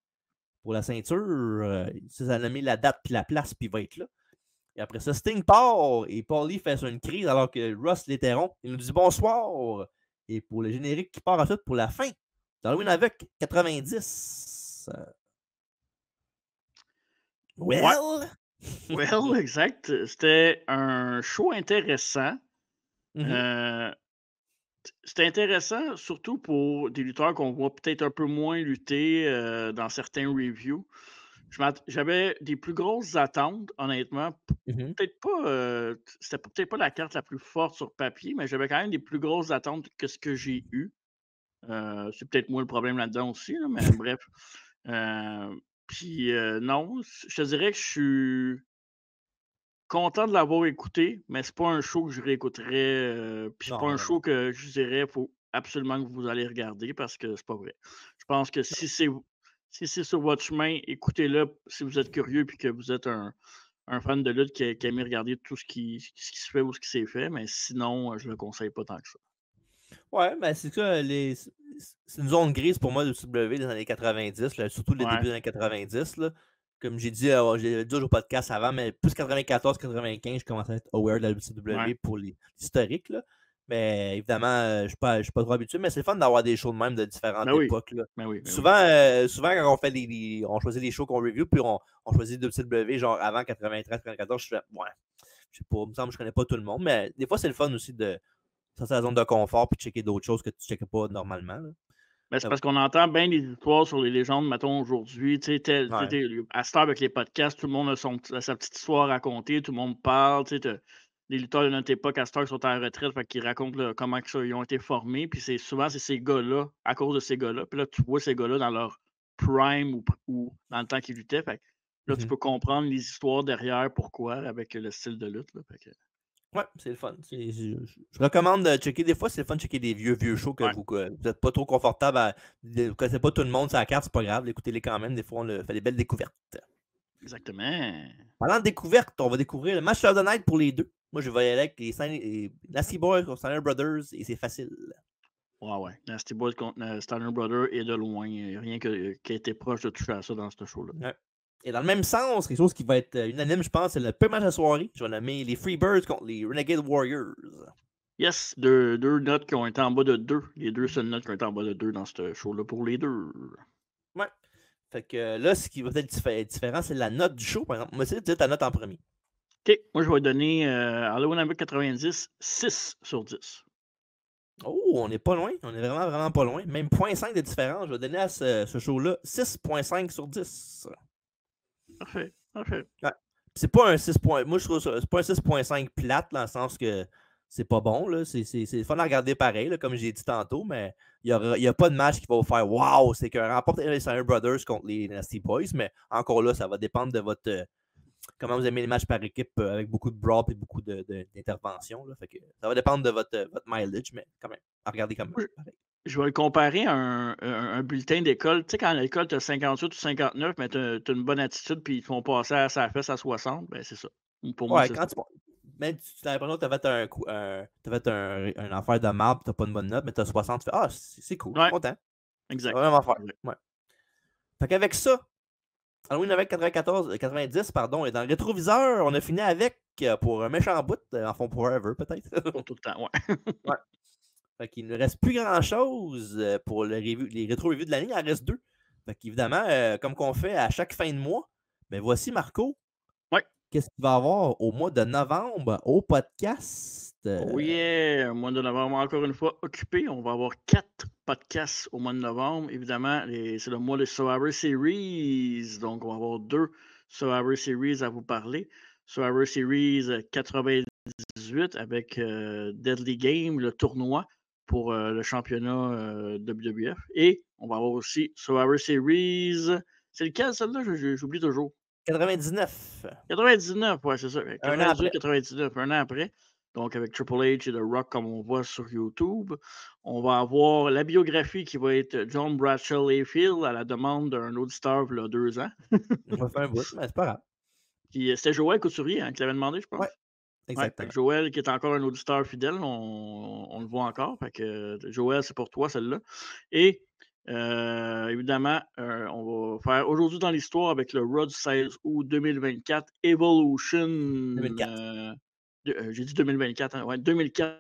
pour la ceinture. Ça a nommé la date puis la place, puis il va être là. Et après ça, Sting part et Paulie fait une crise alors que Ross l'interrompt. Il nous dit bonsoir. Et pour le générique qui part ensuite pour la fin d'Halloween avec 90. Well, exact. C'était un show intéressant. C'était intéressant, surtout pour des lutteurs qu'on voit peut-être un peu moins lutter dans certains reviews. J'avais des plus grosses attentes, honnêtement. Peut-être pas. C'était peut-être pas la carte la plus forte sur papier, mais j'avais quand même des plus grosses attentes que ce que j'ai eu. C'est peut-être moi le problème là-dedans aussi, là, mais bref. Puis non, je te dirais que je suis content de l'avoir écouté, mais c'est pas un show que je réécouterais. Puis c'est pas un show que je dirais faut absolument que vous allez regarder parce que c'est pas vrai. Je pense que si c'est sur votre chemin, écoutez-le si vous êtes curieux puis que vous êtes un fan de lutte qui aime regarder tout ce qui se fait ou ce qui s'est fait, mais sinon, je le conseille pas tant que ça. Ouais, mais c'est ça, c'est une zone grise pour moi de WWE des années 90, là, surtout le début des années 90. Là. Comme j'ai dit au podcast avant, mais plus 94-95, je commençais à être aware de la WWE pour l'historique. Mais évidemment, je ne suis pas trop habitué, mais c'est fun d'avoir des shows de même de différentes époques. Là. Souvent, quand on fait on choisit les shows qu'on review, puis on choisit WWE genre avant 93-94, je fais ouais, je sais pas, il me semble que je connais pas tout le monde, mais des fois c'est le fun aussi de sortir de la zone de confort puis checker d'autres choses que tu ne checkais pas normalement. Là. Ben, c'est parce qu'on entend bien des histoires sur les légendes, mettons, aujourd'hui. À cette heure, avec les podcasts, tout le monde a sa petite histoire à raconter, tout le monde parle. Les lutteurs de notre époque, à cette heure, qui sont en retraite, fait qu'ils racontent comment ils ont été formés. Puis souvent, c'est ces gars-là, à cause de ces gars-là. Puis là, tu vois ces gars-là dans leur prime ou dans le temps qu'ils luttaient. Fait que là, tu peux comprendre les histoires derrière, pourquoi, avec le style de lutte. Là, ouais, c'est le fun. Je recommande de checker. Des fois, c'est le fun de checker des vieux shows que vous n'êtes pas trop confortable. Vous ne connaissez pas tout le monde sur la carte, c'est pas grave. Écoutez-les quand même. Des fois, on fait des belles découvertes. Exactement. Parlant de découvertes, on va découvrir le match of the night pour les deux. Moi, je vais y aller avec les Nasty Boys contre Steiner Brothers et c'est facile. Ouais. Nasty Boys contre Steiner Brothers et de loin. Rien qui a été proche de toucher à ça dans ce show-là. Ouais. Et dans le même sens, quelque chose qui va être unanime, je pense, c'est le premier match de la soirée. Je vais nommer les Freebirds contre les Renegade Warriors. Yes, deux notes qui ont été en bas de 2. Les deux seules notes qui ont été en bas de 2 dans ce show-là pour les deux. Ouais. Fait que là, ce qui va être différent, c'est la note du show, par exemple. Moi, c'est de dire ta note en premier. OK, moi, je vais donner Halloween Havoc 90, 6 sur 10. Oh, on n'est pas loin. On est vraiment, vraiment pas loin. Même 0.5 de différence. Je vais donner à ce show-là 6.5 sur 10. Parfait, parfait. Ouais. C'est pas un 6. Moi, je trouve ça. C'est pas un 6.5 plate, dans le sens que c'est pas bon. Là. C'est fun à regarder pareil, là, comme j'ai dit tantôt, mais il n'y a pas de match qui va vous faire wow, c'est que remporte les Steiner Brothers contre les Nasty Boys, mais encore là, ça va dépendre de votre. Comment vous aimez les matchs par équipe avec beaucoup de brawl et beaucoup d'interventions. Fait que ça va dépendre de votre mileage, mais quand même, à regarder quand même. Je vais le comparer à un bulletin d'école. Tu sais, quand à l'école, tu as 58 ou 59, mais tu as une bonne attitude, puis ils te font passer à sa fesse à 60, ben c'est ça. Pour moi, Ouais, c'est quand ça. mais tu as l'impression que tu as fait un affaire de marbre, tu n'as pas une bonne note, mais tu as 60, tu fais ah, c'est cool, je suis Ouais, content. C'est exact. vraiment faire. Exact. Ouais. Fait qu'avec ça, Halloween avec 90, pardon, et dans le rétroviseur, on a fini avec pour un méchant bout, en fond forever peut-être. Pour tout le temps, ouais. Ouais. Fait qu'il ne reste plus grand-chose pour les rétro-reviews de l'année, il en reste 2. Fait qu'évidemment, comme qu'on fait à chaque fin de mois, mais voici Marco. Ouais. Qu'est-ce qu'il va y avoir au mois de novembre au podcast? Oh yeah! Mois de novembre, encore une fois, occupé. On va avoir 4 podcasts au mois de novembre. Évidemment, c'est le mois de Survivor Series. Donc, on va avoir 2 Survivor Series à vous parler. Survivor Series 98 avec Deadly Game, le tournoi pour le championnat WWF. Et on va avoir aussi Survivor Series. C'est lequel, celle-là? J'oublie toujours. 99. 99, ouais, c'est ça. Un an après. 98, 99, un an après. Donc, avec Triple H et The Rock, comme on voit sur YouTube. On va avoir la biographie qui va être John Bradshaw Layfield à la demande d'un auditeur il y a 2 ans. On va faire un bout, mais c'est pas grave. Puis c'était Joël Couturier qui l'avait demandé, je pense. Ouais, Ouais, fait exactement. que Joël, qui est encore un auditeur fidèle, on le voit encore. Fait que Joël, c'est pour toi, celle-là. Et évidemment, on va faire aujourd'hui dans l'histoire avec le Raw du 16 août 2024 Evolution. 2004. J'ai dit 2024, hein, ouais, 2004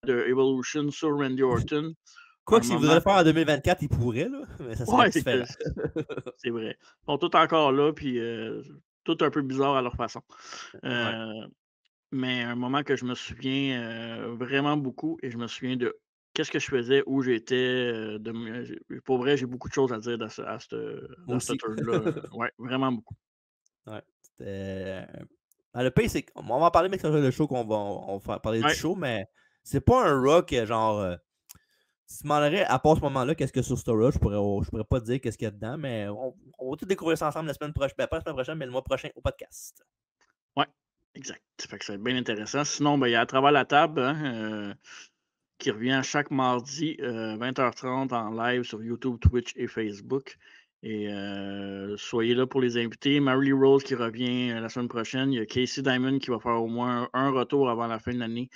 de Evolution sur Randy Orton. Quoi que s'il voudrait le faire en 2024, il pourrait, là, mais ça serait Ouais, différent. c'est vrai. Ils sont tous encore là, puis tout un peu bizarre à leur façon. Ouais. Mais un moment que je me souviens vraiment beaucoup, et je me souviens de qu'est-ce que je faisais, où j'étais. Pour vrai, j'ai beaucoup de choses à dire dans ce turn-là. Ouais, vraiment beaucoup. Ouais. Le pire, c'est qu'on va en parler, mais c'est le show on va parler du Ouais. show, mais c'est pas un rock genre. Si tu m'en demanderais, à part ce moment-là, qu'est-ce que sur ce Raw, je pourrais pas te dire qu'est-ce qu'il y a dedans, mais on va tout découvrir ça ensemble la semaine prochaine. Ben, pas la semaine prochaine, mais le mois prochain au podcast. Ouais, exact. Fait que ça va être bien intéressant. Sinon, ben, il y a À travers la table, hein, qui revient chaque mardi, 20h30 en live sur YouTube, Twitch et Facebook. Et soyez là pour les invités. Mary Rose qui revient la semaine prochaine. Il y a Casey Diamond qui va faire au moins un retour avant la fin de l'année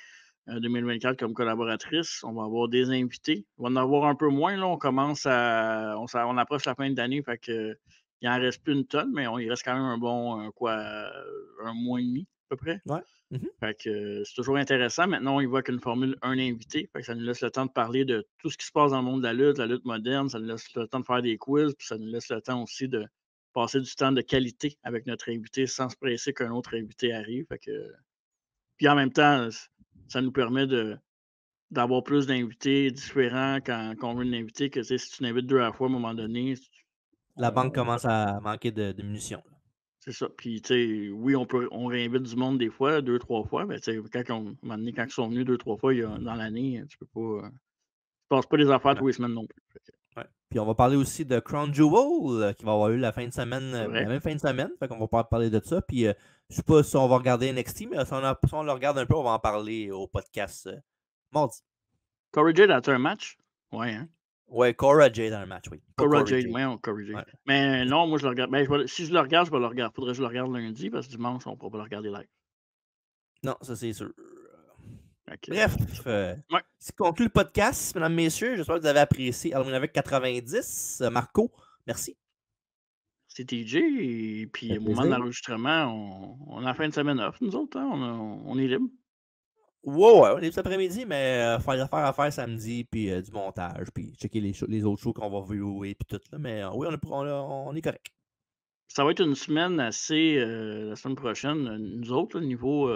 2024 comme collaboratrice. On va avoir des invités. On va en avoir un peu moins. Là. On commence à. On approche la fin de l'année. Fait que, il en reste plus une tonne, mais il reste quand même un bon un mois et demi à peu près. Ouais. Mm-hmm. Fait que c'est toujours intéressant. Maintenant, on y voit qu'une formule un invité. Fait que ça nous laisse le temps de parler de tout ce qui se passe dans le monde de la lutte moderne. Ça nous laisse le temps de faire des quiz, puis ça nous laisse le temps aussi de passer du temps de qualité avec notre invité sans se presser qu'un autre invité arrive. Fait que... Puis en même temps, ça nous permet d'avoir plus d'invités différents quand on veut un invité que si tu n'invites 2 à la fois à un moment donné. La banque On, commence à manquer de munitions. C'est ça. Puis, tu sais, oui, on réinvite du monde des fois, 2, 3 fois, mais tu sais, un moment donné, quand ils sont venus 2, 3 fois dans l'année, tu peux pas. Tu passes pas les affaires Ouais. tous les semaines non plus. Ouais. Puis on va parler aussi de Crown Jewel qui va avoir eu la fin de semaine, la même fin de semaine. Fait qu'on va parler de ça. Puis je sais pas si on va regarder NXT, mais si on le regarde un peu, on va en parler au podcast mardi. Corey Jade a-t-il un match? Ouais, hein? Ouais, Cora Jade dans un match, oui. Cora Jade, ouais, Corey Jade. Ouais. Mais non, moi je le regarde. Ben, si je le regarde, je vais le regarder. Faudrait que je le regarde lundi parce que dimanche, on ne pourra pas le regarder live. Non, ça c'est sûr. Okay. Bref, c'est conclut le podcast, mesdames, messieurs. J'espère que vous avez apprécié Halloween avec 90. Marco, merci. C'est TJ, et puis au moment de l'enregistrement, on a la fin de semaine off, nous autres, hein? On est libre. Ouais, on est cet après-midi, mais faire des affaires à faire samedi, puis du montage, puis checker les autres shows qu'on va viewer, puis tout. Là, mais oui, on est correct. Ça va être une semaine assez, la semaine prochaine, nous autres, là, niveau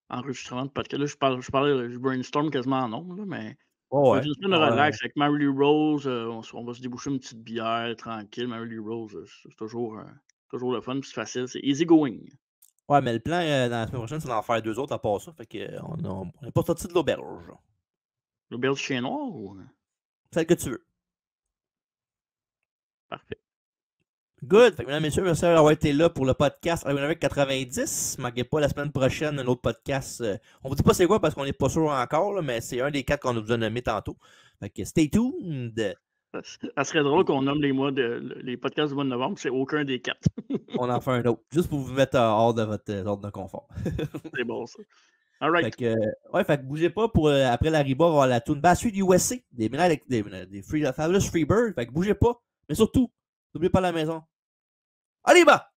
enregistrement de podcast. Là, je brainstorm quasiment en ondes, là, mais ça va Ouais, être une semaine de ouais. relax avec Mary Lee Rose. On va se déboucher une petite bière tranquille. Mary Lee Rose, c'est toujours le fun, puis c'est facile. C'est easy going. Ouais, mais le plan dans la semaine prochaine, c'est d'en faire 2 autres à part ça. Fait qu'on n'est pas sorti de l'auberge. L'auberge du chien noir ou. Celle que tu veux. Parfait. Good. Fait que, mesdames, messieurs, merci d'avoir été là pour le podcast Halloween avec 90. Manquez pas la semaine prochaine un autre podcast. On vous dit pas c'est quoi parce qu'on n'est pas sûr encore, là, mais c'est un des 4 qu'on nous a nommé tantôt. Fait que stay tuned. Ça serait drôle qu'on nomme les podcasts du mois de novembre, c'est aucun des 4. On en fait un autre. Juste pour vous mettre hors de votre zone de confort. C'est bon, ça. All right. Fait que, ouais, fait que bougez pas pour après la Riba, on va avoir la tune Bass Street USA, des Fabulous Freebirds. Fait que bougez pas. Mais surtout, n'oubliez pas la maison. Allez, bah!